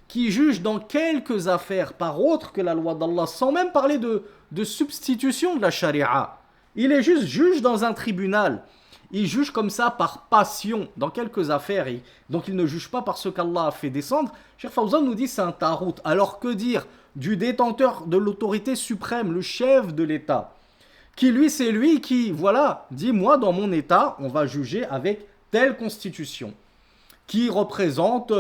qui juge dans quelques affaires par autre que la loi d'Allah, sans même parler de substitution de la charia, il est juste juge dans un tribunal. Il juge comme ça par passion dans quelques affaires. Donc il ne juge pas par ce qu'Allah a fait descendre. Cheikh Fawzan nous dit c'est un tarout. Alors que dire du détenteur de l'autorité suprême, le chef de l'État, qui lui c'est lui qui, voilà, dit moi dans mon État, on va juger avec telle constitution, qui représente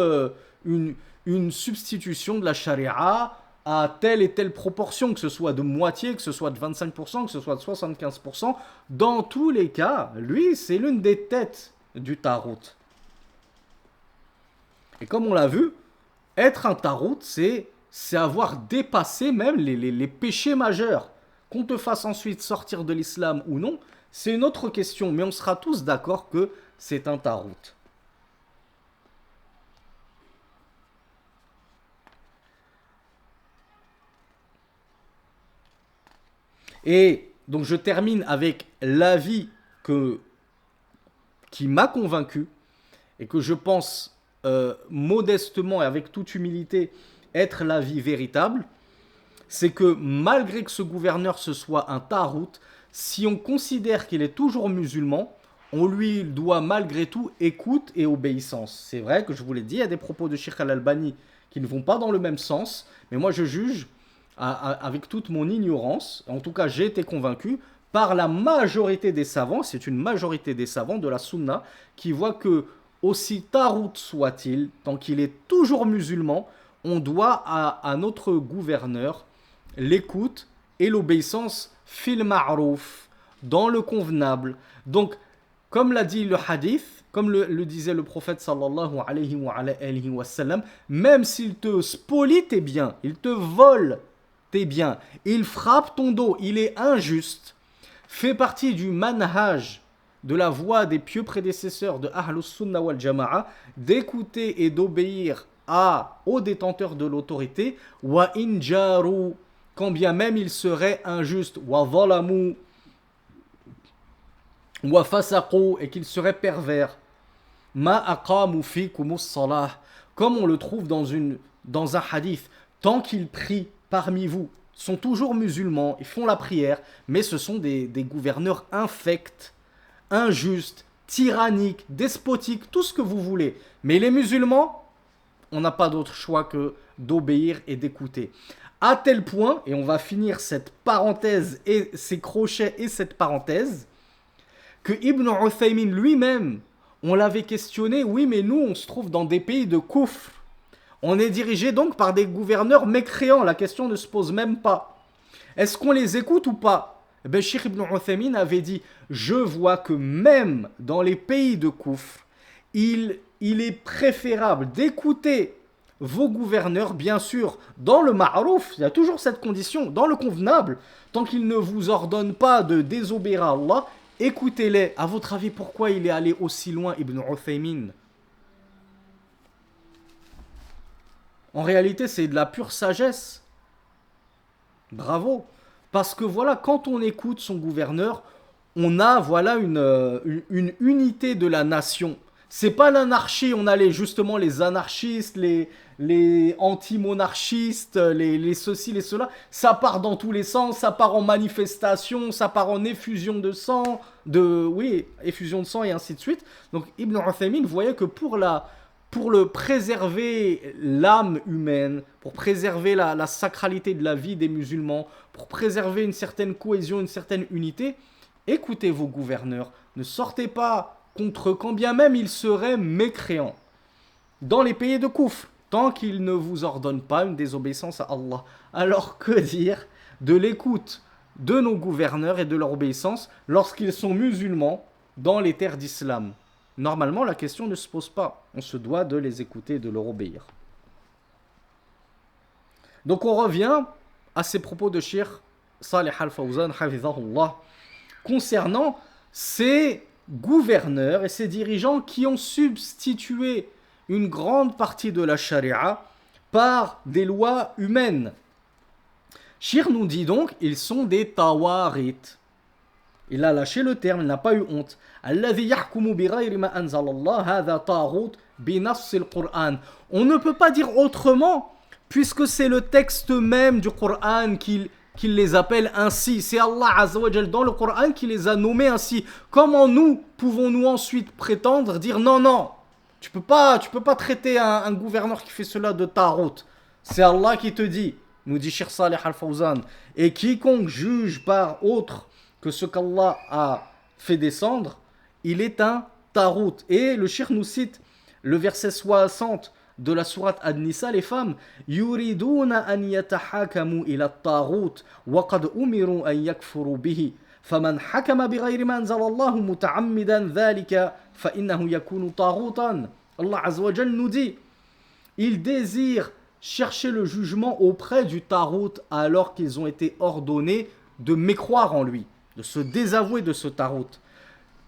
une substitution de la charia à telle et telle proportion, que ce soit de moitié, que ce soit de 25%, que ce soit de 75%. Dans tous les cas, lui, c'est l'une des têtes du tarout. Et comme on l'a vu, être un tarout, c'est avoir dépassé même les péchés majeurs. Qu'on te fasse ensuite sortir de l'islam ou non, c'est une autre question. Mais on sera tous d'accord que c'est un tarout. Et donc je termine avec l'avis qui m'a convaincu et que je pense modestement et avec toute humilité être l'avis véritable, c'est que malgré que ce gouverneur ce soit un tarout, si on considère qu'il est toujours musulman, on lui doit malgré tout écoute et obéissance. C'est vrai que je vous l'ai dit, il y a des propos de Cheikh Al-Albani qui ne vont pas dans le même sens, mais moi je juge avec toute mon ignorance, en tout cas j'ai été convaincu par la majorité des savants, c'est une majorité des savants de la Sunna, qui voient que aussi tarout soit-il, tant qu'il est toujours musulman, on doit à notre gouverneur l'écoute et l'obéissance fil ma'rouf, dans le convenable. Donc, comme l'a dit le hadith, comme le disait le prophète sallallahu alayhi wa sallam, même s'il te spolie tes biens, il te vole tes biens, il frappe ton dos, il est injuste, fait partie du manhaj, de la voie des pieux prédécesseurs de Ahlus Sunnah wal Jama'a, d'écouter et d'obéir aux détenteurs de l'autorité, wa injaru, quand bien même il serait injuste, wa zalamu, wa fasaqu, et qu'il serait pervers, ma aqamu fikumus salah, comme on le trouve dans un hadith, tant qu'ils prient parmi vous, sont toujours musulmans, ils font la prière, mais ce sont des gouverneurs infects, injustes, tyranniques, despotiques, tout ce que vous voulez. Mais les musulmans, on n'a pas d'autre choix que d'obéir et d'écouter. À tel point, et on va finir cette parenthèse et ces crochets et cette parenthèse, que Ibn Uthaymin lui-même, on l'avait questionné, oui mais nous on se trouve dans des pays de koufr. On est dirigé donc par des gouverneurs mécréants, la question ne se pose même pas. Est-ce qu'on les écoute ou pas? Cheikh Ibn Uthaymin avait dit, je vois que même dans les pays de koufr, il est préférable d'écouter vos gouverneurs, bien sûr, dans le ma'rouf, il y a toujours cette condition, dans le convenable, tant qu'ils ne vous ordonnent pas de désobéir à Allah, écoutez-les. À votre avis, pourquoi il est allé aussi loin, Ibn Uthaymin? En réalité, c'est de la pure sagesse. Bravo. Parce que voilà, quand on écoute son gouverneur, on a voilà une unité de la nation. C'est pas l'anarchie, on a justement les anarchistes, les anti-monarchistes, les ceci, les cela. Ça part dans tous les sens, ça part en manifestation, ça part en effusion de sang, effusion de sang et ainsi de suite. Donc Ibn Uthaymin voyait que pour préserver l'âme humaine, pour préserver la sacralité de la vie des musulmans, pour préserver une certaine cohésion, une certaine unité, écoutez vos gouverneurs, ne sortez pas contre eux, quand bien même ils seraient mécréants. Dans les pays de koufr, tant qu'ils ne vous ordonnent pas une désobéissance à Allah. Alors que dire de l'écoute de nos gouverneurs et de leur obéissance lorsqu'ils sont musulmans dans les terres d'islam? Normalement, la question ne se pose pas. On se doit de les écouter et de leur obéir. Donc on revient à ces propos de Cheikh Salih Al-Fawzan, hafizahullah, concernant ces gouverneurs et ces dirigeants qui ont substitué une grande partie de la charia par des lois humaines. Cheikh nous dit donc, ils sont des tawarit. Il a lâché le terme, il n'a pas eu honte. On ne peut pas dire autrement, puisque c'est le texte même du Coran qu'il les appelle ainsi. C'est Allah Azza wa Jal dans le Coran qui les a nommés ainsi. Comment nous pouvons-nous ensuite prétendre dire non, tu peux pas traiter un gouverneur qui fait cela de Tarot. C'est Allah qui te dit, nous dit Cheikh Salih Al-Fawzan, et quiconque juge par autre que ce qu'Allah a fait descendre, il est un Tarot. Et le Cheikh nous cite le verset 60 de la sourate An-Nisa, les femmes, yuriduna an yatahakamu ila at-taghut wa qad umiru an yakfuru bihi faman hakama bighayri ma anzala Allah muta'ammidan dhalika fa innahu yakunu taghutan. Allah Azza wa Jal nous dit, ils désirent chercher le jugement auprès du Tarot alors qu'ils ont été ordonnés de mécroire en lui, de se désavouer de ce Tarot.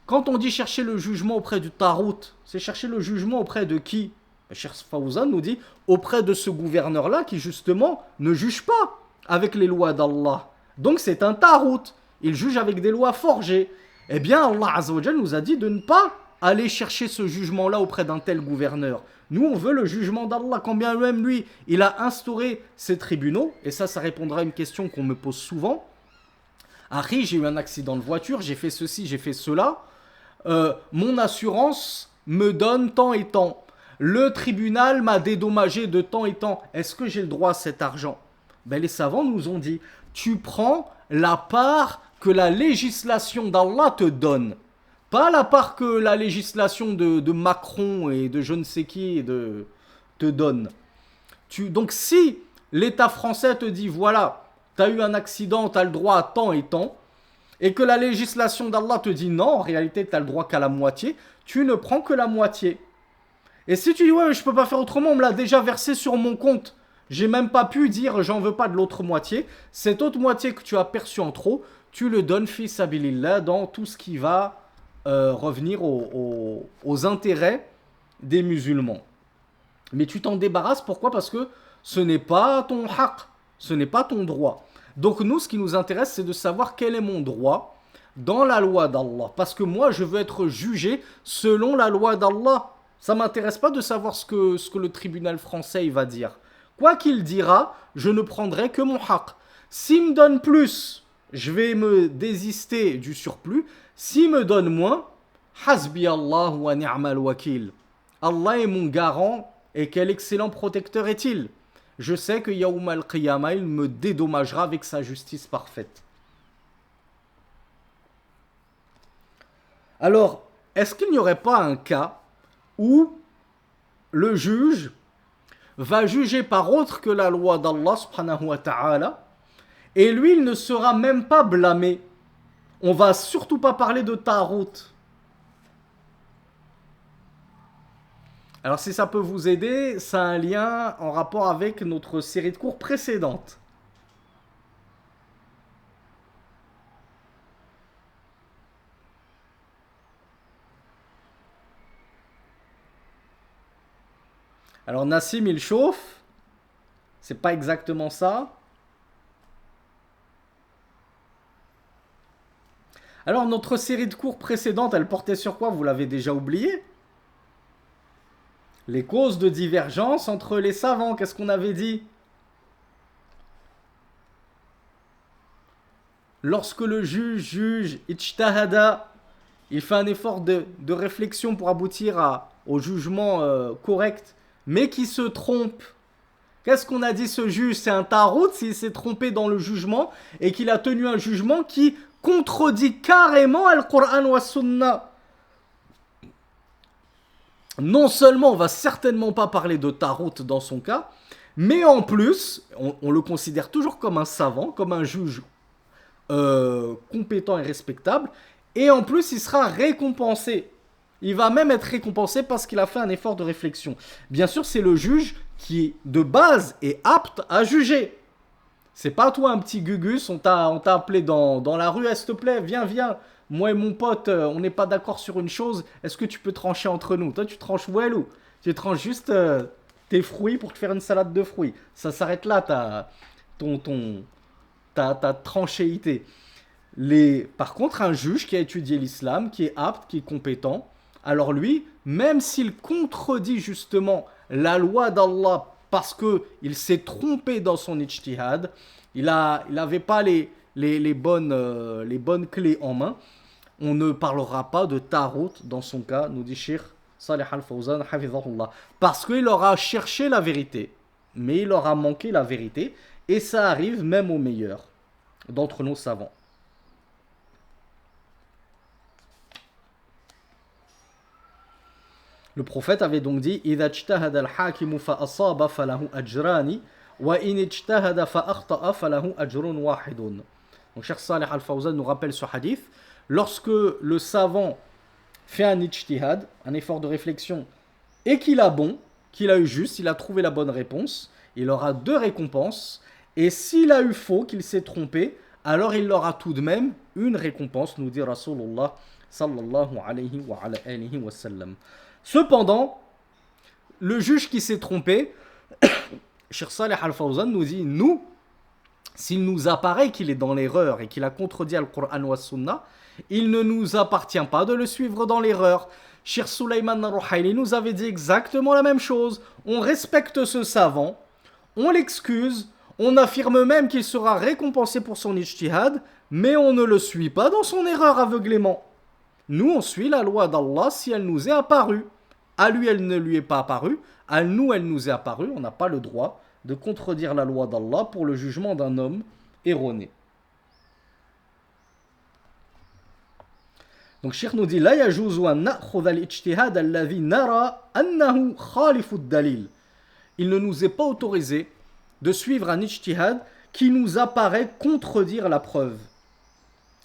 Quand on dit chercher le jugement auprès du Tarot, c'est chercher le jugement auprès de qui? Cheikh Fawzan nous dit auprès de ce gouverneur-là qui justement ne juge pas avec les lois d'Allah. Donc c'est un Tarot. Il juge avec des lois forgées. Eh bien Allah Azza wa Jal nous a dit de ne pas aller chercher ce jugement-là auprès d'un tel gouverneur. Nous, on veut le jugement d'Allah, quand bien même lui, il a instauré ces tribunaux. Et ça répondra à une question qu'on me pose souvent. Harry, j'ai eu un accident de voiture, j'ai fait ceci, j'ai fait cela. Mon assurance me donne tant et tant. Le tribunal m'a dédommagé de tant et tant. Est-ce que j'ai le droit à cet argent? Ben, les savants nous ont dit, tu prends la part que la législation d'Allah te donne. Pas la part que la législation de Macron et de je ne sais qui te donne. Donc si l'État français te dit, voilà, tu as eu un accident, tu as le droit à tant et tant, et que la législation d'Allah te dit non, en réalité, tu as le droit qu'à la moitié, tu ne prends que la moitié. Et si tu dis, ouais, mais je peux pas faire autrement, on me l'a déjà versé sur mon compte, j'ai même pas pu dire, j'en veux pas de l'autre moitié, cette autre moitié que tu as perçue en trop, tu le donnes, fi sabilillah, dans tout ce qui va revenir aux intérêts des musulmans. Mais tu t'en débarrasses, pourquoi? Parce que ce n'est pas ton haqq, ce n'est pas ton droit. Donc nous, ce qui nous intéresse, c'est de savoir quel est mon droit dans la loi d'Allah. Parce que moi, je veux être jugé selon la loi d'Allah. Ça ne m'intéresse pas de savoir ce que le tribunal français va dire. Quoi qu'il dira, je ne prendrai que mon haqq. S'il me donne plus, je vais me désister du surplus. S'il me donne moins, hasbi Allah wa ni'mal wakil. Allah est mon garant et quel excellent protecteur est-il. Je sais que Yawm al-Qiyamah, il me dédommagera avec sa justice parfaite. Alors, est-ce qu'il n'y aurait pas un cas où le juge va juger par autre que la loi d'Allah subhanahu wa ta'ala et lui, il ne sera même pas blâmé? On va surtout pas parler de Tarout. Alors si ça peut vous aider, ça a un lien en rapport avec notre série de cours précédente. Alors Nassim, il chauffe. C'est pas exactement ça. Alors notre série de cours précédente, elle portait sur quoi? Vous l'avez déjà oublié? Les causes de divergence entre les savants, qu'est-ce qu'on avait dit? Lorsque le juge juge, ijtahada, il fait un effort de réflexion pour aboutir au jugement correct, mais qui se trompe. Qu'est-ce qu'on a dit? Ce juge, c'est un tarout s'il s'est trompé dans le jugement et qu'il a tenu un jugement qui contredit carrément Al-Qur'an wa Sunnah. Non seulement on va certainement pas parler de tarout dans son cas, mais en plus, on le considère toujours comme un savant, comme un juge compétent et respectable, et en plus il sera récompensé. Il va même être récompensé parce qu'il a fait un effort de réflexion. Bien sûr, c'est le juge qui, de base, est apte à juger. C'est pas toi un petit gugus, on t'a appelé dans la rue, s'il te plaît, viens, moi et mon pote, on n'est pas d'accord sur une chose, est-ce que tu peux trancher entre nous? Toi, tu tranches ou tu tranches juste tes fruits pour te faire une salade de fruits. Ça s'arrête là, ta tranchéité. Par contre, un juge qui a étudié l'islam, qui est apte, qui est compétent, alors lui, même s'il contredit justement la loi d'Allah parce qu'il s'est trompé dans son ijtihad, il n'avait pas les bonnes clés en main, on ne parlera pas de tarout dans son cas, nous dit Cheikh Salih Al-Fawzan, hafizahullah, parce qu'il aura cherché la vérité, mais il aura manqué la vérité, et ça arrive même aux meilleurs d'entre nos savants. Le prophète avait donc dit إِذَا اجْتَهَدَ الْحَاكِمُ فَأَصَابَ فَلَهُ أَجْرَانِ وَإِنِ اجْتَهَدَ فَأَخْطَأَ فَلَهُ أَجْرٌ وَاحِدٌ. Donc Cheikh Salih Al-Fawzan nous rappelle ce hadith. Lorsque le savant fait un ijtihad, un effort de réflexion, et qu'il a bon, qu'il a eu juste, il a trouvé la bonne réponse, il aura 2 récompenses. Et s'il a eu faux, qu'il s'est trompé, alors il aura tout de même une récompense, nous dit Rasulullah sallallahu alayhi wa ala alihi wa sallam. Cependant, le juge qui s'est trompé, Cheikh Salih Al-Fawzan nous dit, nous, s'il nous apparaît qu'il est dans l'erreur et qu'il a contredit Al-Qur'an wa Sunnah, il ne nous appartient pas de le suivre dans l'erreur. Cheikh Souleymane Rouhaili nous avait dit exactement la même chose. On respecte ce savant, on l'excuse, on affirme même qu'il sera récompensé pour son ijtihad, mais on ne le suit pas dans son erreur aveuglément. Nous, on suit la loi d'Allah si elle nous est apparue. À lui, elle ne lui est pas apparue. À nous, elle nous est apparue. On n'a pas le droit de contredire la loi d'Allah pour le jugement d'un homme erroné. Donc, Cheikh nous dit La yajuzu an na'khudha al-ijtihad alladhi nara annahu khalifu ad-dalil. Il ne nous est pas autorisé de suivre un ijtihad qui nous apparaît contredire la preuve.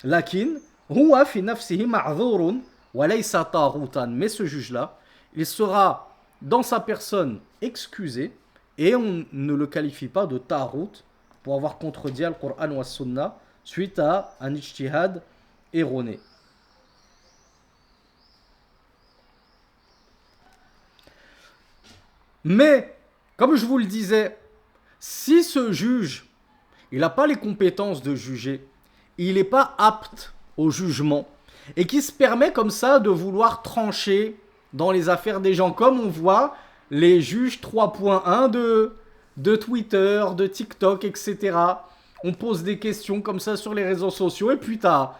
Lakin, huwa fi nafsihi ma'dhurun wa laysa taghutan. Mais ce juge-là, il sera dans sa personne excusé et on ne le qualifie pas de taghut pour avoir contredit le Coran ou la Sunna suite à un ijtihad erroné. Mais, comme je vous le disais, si ce juge, il n'a pas les compétences de juger, il n'est pas apte au jugement, et qui se permet comme ça de vouloir trancher dans les affaires des gens, comme on voit les juges 3.1 de Twitter, de TikTok, etc. On pose des questions comme ça sur les réseaux sociaux, et puis t'as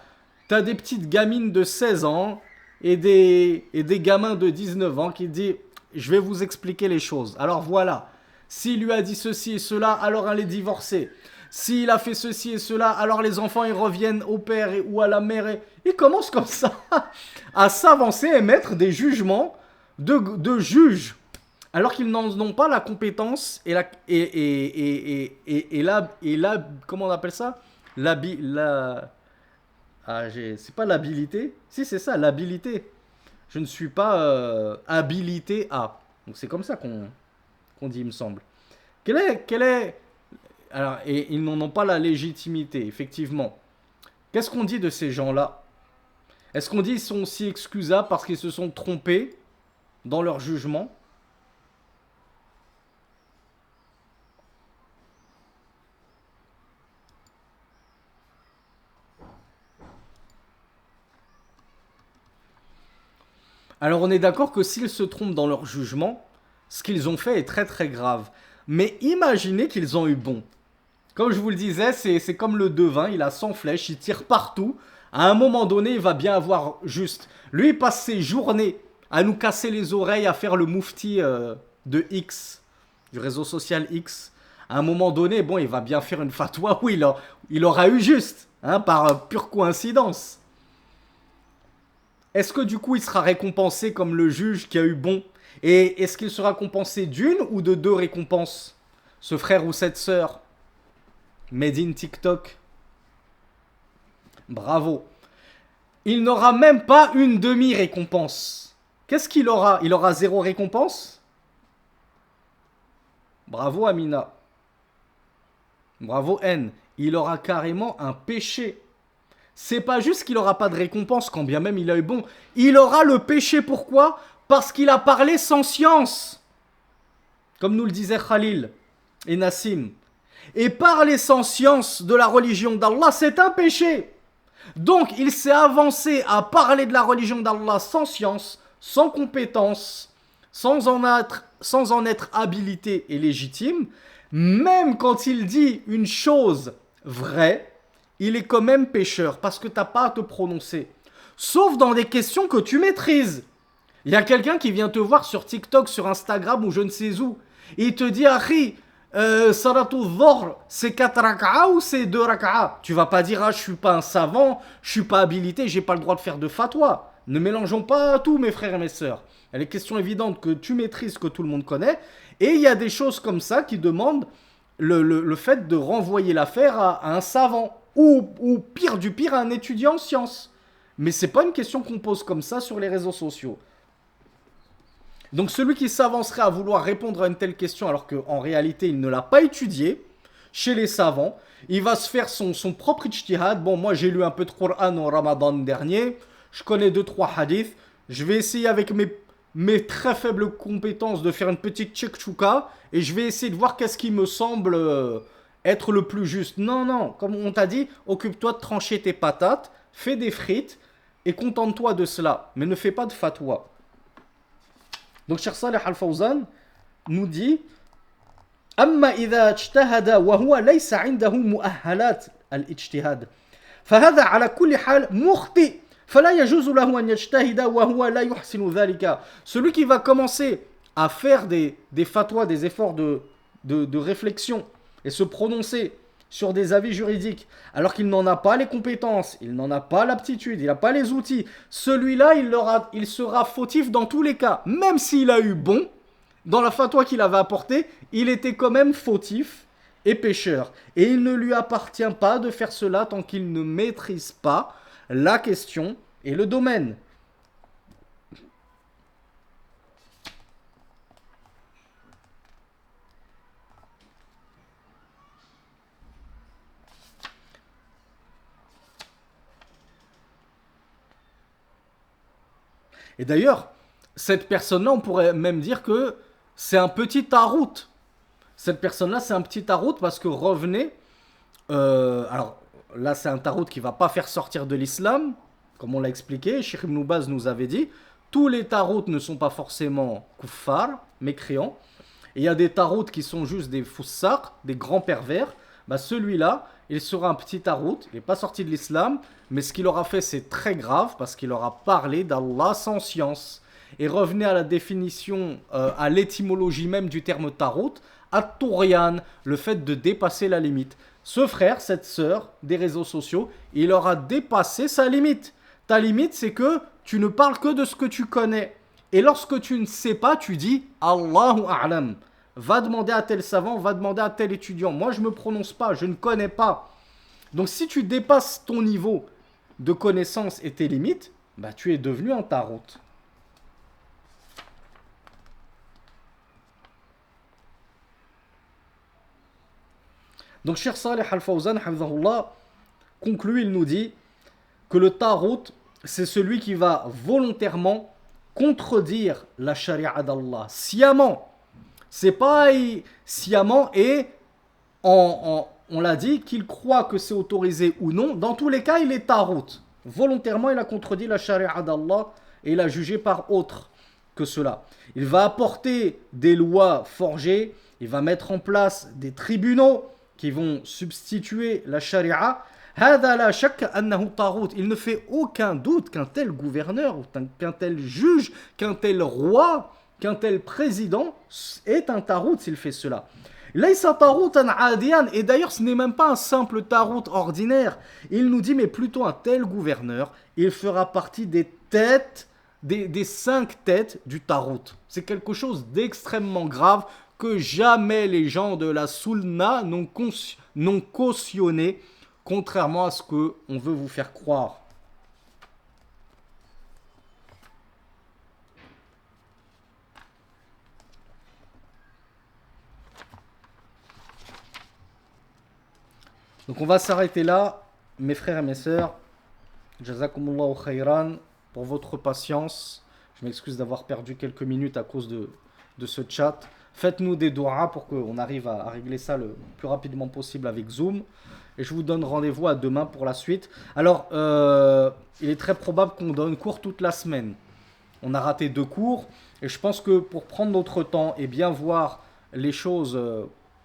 des petites gamines de 16 ans et des gamins de 19 ans qui disent « Je vais vous expliquer les choses. Alors voilà, s'il lui a dit ceci et cela, alors elle est divorcée. S'il a fait ceci et cela, alors les enfants ils reviennent au père ou à la mère. » Et ils commencent comme ça à s'avancer et mettre des jugements de juges, alors qu'ils n'en ont pas la compétence et la comment on appelle ça, c'est pas l'habilité, si c'est ça, l'habilité. Je ne suis pas habilité à. Donc c'est comme ça qu'on dit, il me semble. Quelle est alors, et ils n'en ont pas la légitimité, effectivement. Qu'est-ce qu'on dit de ces gens-là? Est-ce qu'on dit qu'ils sont aussi excusables parce qu'ils se sont trompés dans leur jugement? Alors on est d'accord que s'ils se trompent dans leur jugement, ce qu'ils ont fait est très très grave. Mais imaginez qu'ils ont eu bon. Comme je vous le disais, c'est comme le devin, il a 100 flèches, il tire partout. À un moment donné, il va bien avoir juste. Lui, il passe ses journées à nous casser les oreilles, à faire le moufti de X, du réseau social X. À un moment donné, bon, il va bien faire une fatwa où il aura eu juste, hein, par pure coïncidence. Est-ce que du coup, il sera récompensé comme le juge qui a eu bon? Et est-ce qu'il sera compensé d'une ou de deux récompenses? Ce frère ou cette sœur? Made in TikTok. Bravo. Il n'aura même pas une demi-récompense. Qu'est-ce qu'il aura? Il aura zéro récompense? Bravo Amina. Bravo N. Il aura carrément un péché. C'est pas juste qu'il aura pas de récompense, quand bien même il a eu bon. Il aura le péché, pourquoi? Parce qu'il a parlé sans science. Comme nous le disaient Khalil et Nassim. Et parler sans science de la religion d'Allah, c'est un péché. Donc, il s'est avancé à parler de la religion d'Allah sans science, sans compétence, sans en être habilité et légitime. Même quand il dit une chose vraie, il est quand même pécheur parce que tu n'as pas à te prononcer. Sauf dans des questions que tu maîtrises. Il y a quelqu'un qui vient te voir sur TikTok, sur Instagram ou je ne sais où. Et il te dit, Akhi, Salatul Dhuhr, c'est 4 raka'a ou c'est 2 raka'a? Tu vas pas dire, ah, je suis pas un savant, je suis pas habilité, j'ai pas le droit de faire de fatwa. Ne mélangeons pas tout, mes frères et mes sœurs. Il y a des questions évidentes que tu maîtrises, que tout le monde connaît. Et il y a des choses comme ça qui demandent le fait de renvoyer l'affaire à un savant. Ou pire du pire, à un étudiant en sciences. Mais c'est pas une question qu'on pose comme ça sur les réseaux sociaux. Donc celui qui s'avancerait à vouloir répondre à une telle question alors qu'en réalité il ne l'a pas étudié chez les savants, il va se faire son propre ijtihad. Bon, moi j'ai lu un peu de Coran au Ramadan dernier, je connais 2-3 hadiths, je vais essayer avec mes très faibles compétences de faire une petite tchekchouka et je vais essayer de voir qu'est-ce qui me semble être le plus juste. Non, non, comme on t'a dit, occupe-toi de trancher tes patates, fais des frites et contente-toi de cela, mais ne fais pas de fatwa. Donc Cheikh Saleh Al-Fawzan nous dit أما إذا اجتهد وهو ليس عنده مؤهلات الاجتهاد فهذا على كل حال مخطئ فلا يجوز له أن يجتهد وهو لا يحسن ذلك. Celui qui va commencer à faire des fatwas, des efforts de réflexion et se prononcer sur des avis juridiques alors qu'il n'en a pas les compétences, il n'en a pas l'aptitude, il n'a pas les outils, celui-là il sera fautif dans tous les cas, même s'il a eu bon dans la fatwa qu'il avait apportée, il était quand même fautif et pécheur. Et il ne lui appartient pas de faire cela tant qu'il ne maîtrise pas la question et le domaine. Et d'ailleurs, cette personne-là, on pourrait même dire que c'est un petit tarout. Cette personne-là, c'est un petit tarout parce que revenez. Alors là, c'est un tarout qui ne va pas faire sortir de l'islam, comme on l'a expliqué. Cheikh Ibn Baz nous avait dit tous les tarouts ne sont pas forcément kuffar, mécréants. Et il y a des tarouts qui sont juste des foussars, des grands pervers. Bah celui-là, il sera un petit tarout, il n'est pas sorti de l'islam, mais ce qu'il aura fait, c'est très grave parce qu'il aura parlé d'Allah sans science. Et revenez à la définition, à l'étymologie même du terme tarout, at-tourian, le fait de dépasser la limite. Ce frère, cette sœur des réseaux sociaux, il aura dépassé sa limite. Ta limite, c'est que tu ne parles que de ce que tu connais. Et lorsque tu ne sais pas, tu dis Allahu a'lam. Va demander à tel savant, va demander à tel étudiant. Moi, je ne me prononce pas, je ne connais pas. Donc, si tu dépasses ton niveau de connaissance et tes limites, bah, tu es devenu un tarout. Donc, Cheikh Saleh Al-Fawzan, conclut, il nous dit que le tarout, c'est celui qui va volontairement contredire la charia d'Allah, sciemment. C'est pas sciemment et on l'a dit, qu'il croit que c'est autorisé ou non. Dans tous les cas, il est tarout. Volontairement, il a contredit la charia d'Allah et il a jugé par autre que cela. Il va apporter des lois forgées, il va mettre en place des tribunaux qui vont substituer la charia. Il ne fait aucun doute qu'un tel gouverneur, qu'un tel juge, qu'un tel roi, qu'un tel président est un tarout s'il fait cela. Et d'ailleurs, ce n'est même pas un simple tarout ordinaire. Il nous dit, mais plutôt un tel gouverneur, il fera partie des têtes, des 5 têtes du tarout. C'est quelque chose d'extrêmement grave que jamais les gens de la Sunna n'ont cautionné, contrairement à ce qu'on veut vous faire croire. Donc on va s'arrêter là, mes frères et mes sœurs. Jazakumullahu khayran pour votre patience. Je m'excuse d'avoir perdu quelques minutes à cause de ce chat. Faites-nous des doigts pour qu'on arrive à régler ça le plus rapidement possible avec Zoom. Et je vous donne rendez-vous à demain pour la suite. Alors, il est très probable qu'on donne cours toute la semaine. On a raté 2 cours. Et je pense que pour prendre notre temps et bien voir les choses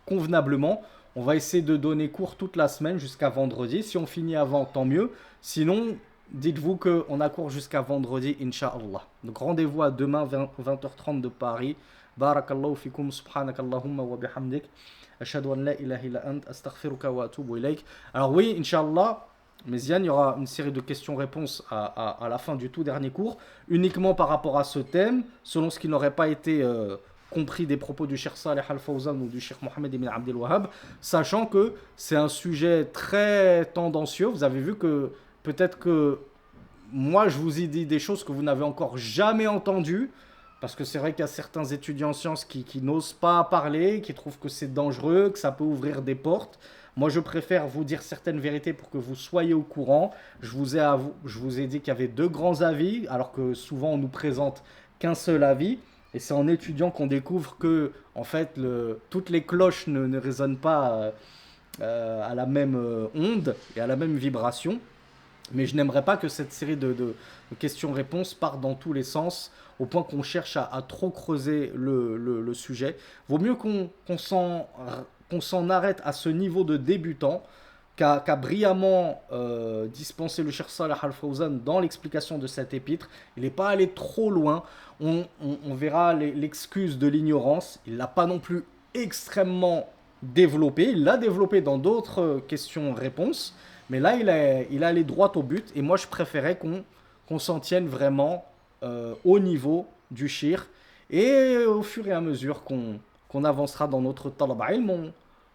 convenablement, on va essayer de donner cours toute la semaine jusqu'à vendredi. Si on finit avant, tant mieux. Sinon, dites-vous qu'on a cours jusqu'à vendredi, Inch'Allah. Donc rendez-vous à demain, 20h30 de Paris. Barakallahu fikum, subhanakallahumma wa bihamdik. Ashhadu an la ilaha illa ant, astaghfiruka wa atubu ilayk. Alors oui, Inch'Allah, Méziane, il y aura une série de questions-réponses à la fin du tout dernier cours, uniquement par rapport à ce thème, selon ce qui n'aurait pas été compris des propos du Cheikh Saleh Al-Fawzan ou du Cheikh Mohammed ibn Abdel Wahhab, sachant que c'est un sujet très tendancieux. Vous avez vu que peut-être que moi je vous ai dit des choses que vous n'avez encore jamais entendues, parce que c'est vrai qu'il y a certains étudiants en sciences qui n'osent pas parler, qui trouvent que c'est dangereux, que ça peut ouvrir des portes. Moi, je préfère vous dire certaines vérités pour que vous soyez au courant. Je vous ai dit qu'il y avait 2 grands avis, alors que souvent on nous présente qu'un seul avis. Et c'est en étudiant qu'on découvre que, en fait, toutes les cloches ne résonnent pas à la même onde et à la même vibration. Mais je n'aimerais pas que cette série de questions-réponses parte dans tous les sens, au point qu'on cherche à trop creuser le sujet. Vaut mieux qu'on s'en arrête à ce niveau de débutant, qu'a brillamment dispensé le Cheikh Salah Al-Fawzan dans l'explication de cet épître. Il n'est pas allé trop loin. On verra l'excuse de l'ignorance. Il ne l'a pas non plus extrêmement développé. Il l'a développé dans d'autres questions-réponses. Mais là, il est allé droit au but. Et moi, je préférais qu'on s'en tienne vraiment au niveau du shir. Et au fur et à mesure qu'on avancera dans notre talab ilm,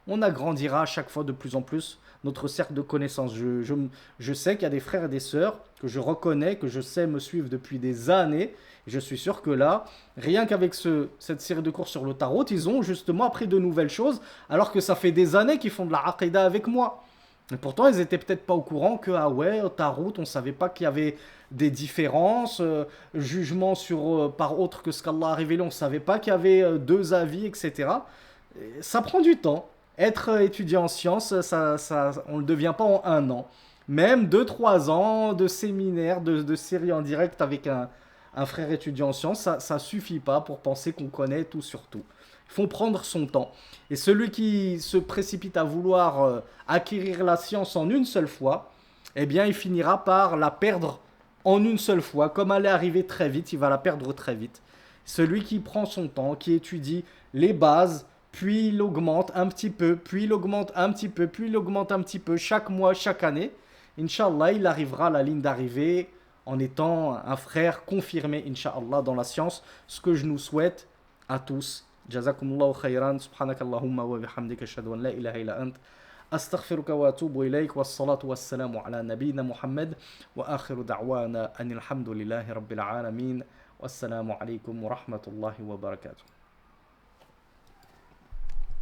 on agrandira à chaque fois de plus en plus notre cercle de connaissances. Je sais qu'il y a des frères et des sœurs que je reconnais, que je sais me suivre depuis des années. Et je suis sûr que là, rien qu'avec cette série de cours sur le tarot, ils ont justement appris de nouvelles choses, alors que ça fait des années qu'ils font de la aqidah avec moi. Et pourtant, ils étaient peut-être pas au courant que, ah ouais, au tarot, on savait pas qu'il y avait des différences, jugements par autre que ce qu'Allah a révélé, on savait pas qu'il y avait deux avis, etc. Et ça prend du temps. Être étudiant en sciences, on ne le devient pas en un an. Même deux trois ans de séminaire, de série en direct avec un frère étudiant en sciences, ça suffit pas pour penser qu'on connaît tout sur tout. Il faut prendre son temps. Et celui qui se précipite à vouloir acquérir la science en une seule fois, eh bien, il finira par la perdre en une seule fois. Comme elle est arrivée très vite, il va la perdre très vite. Celui qui prend son temps, qui étudie les bases, puis il augmente un petit peu, puis il augmente un petit peu, puis il augmente un petit peu, chaque mois, chaque année, Inch'Allah, il arrivera à la ligne d'arrivée en étant un frère confirmé, Inch'Allah, dans la science, ce que je nous souhaite à tous. Jazakumullahu khayran, subhanakallahumma wa bihamdika, ashhadu an la ilaha illa ant, astaghfiruka wa atubu ilayk, wassalatu wassalamu ala nabiyyina Muhammad, wa akhiru da'wana anil hamdulillahi rabbil alamin, wassalamu alaykum wa rahmatullahi wa barakatuh.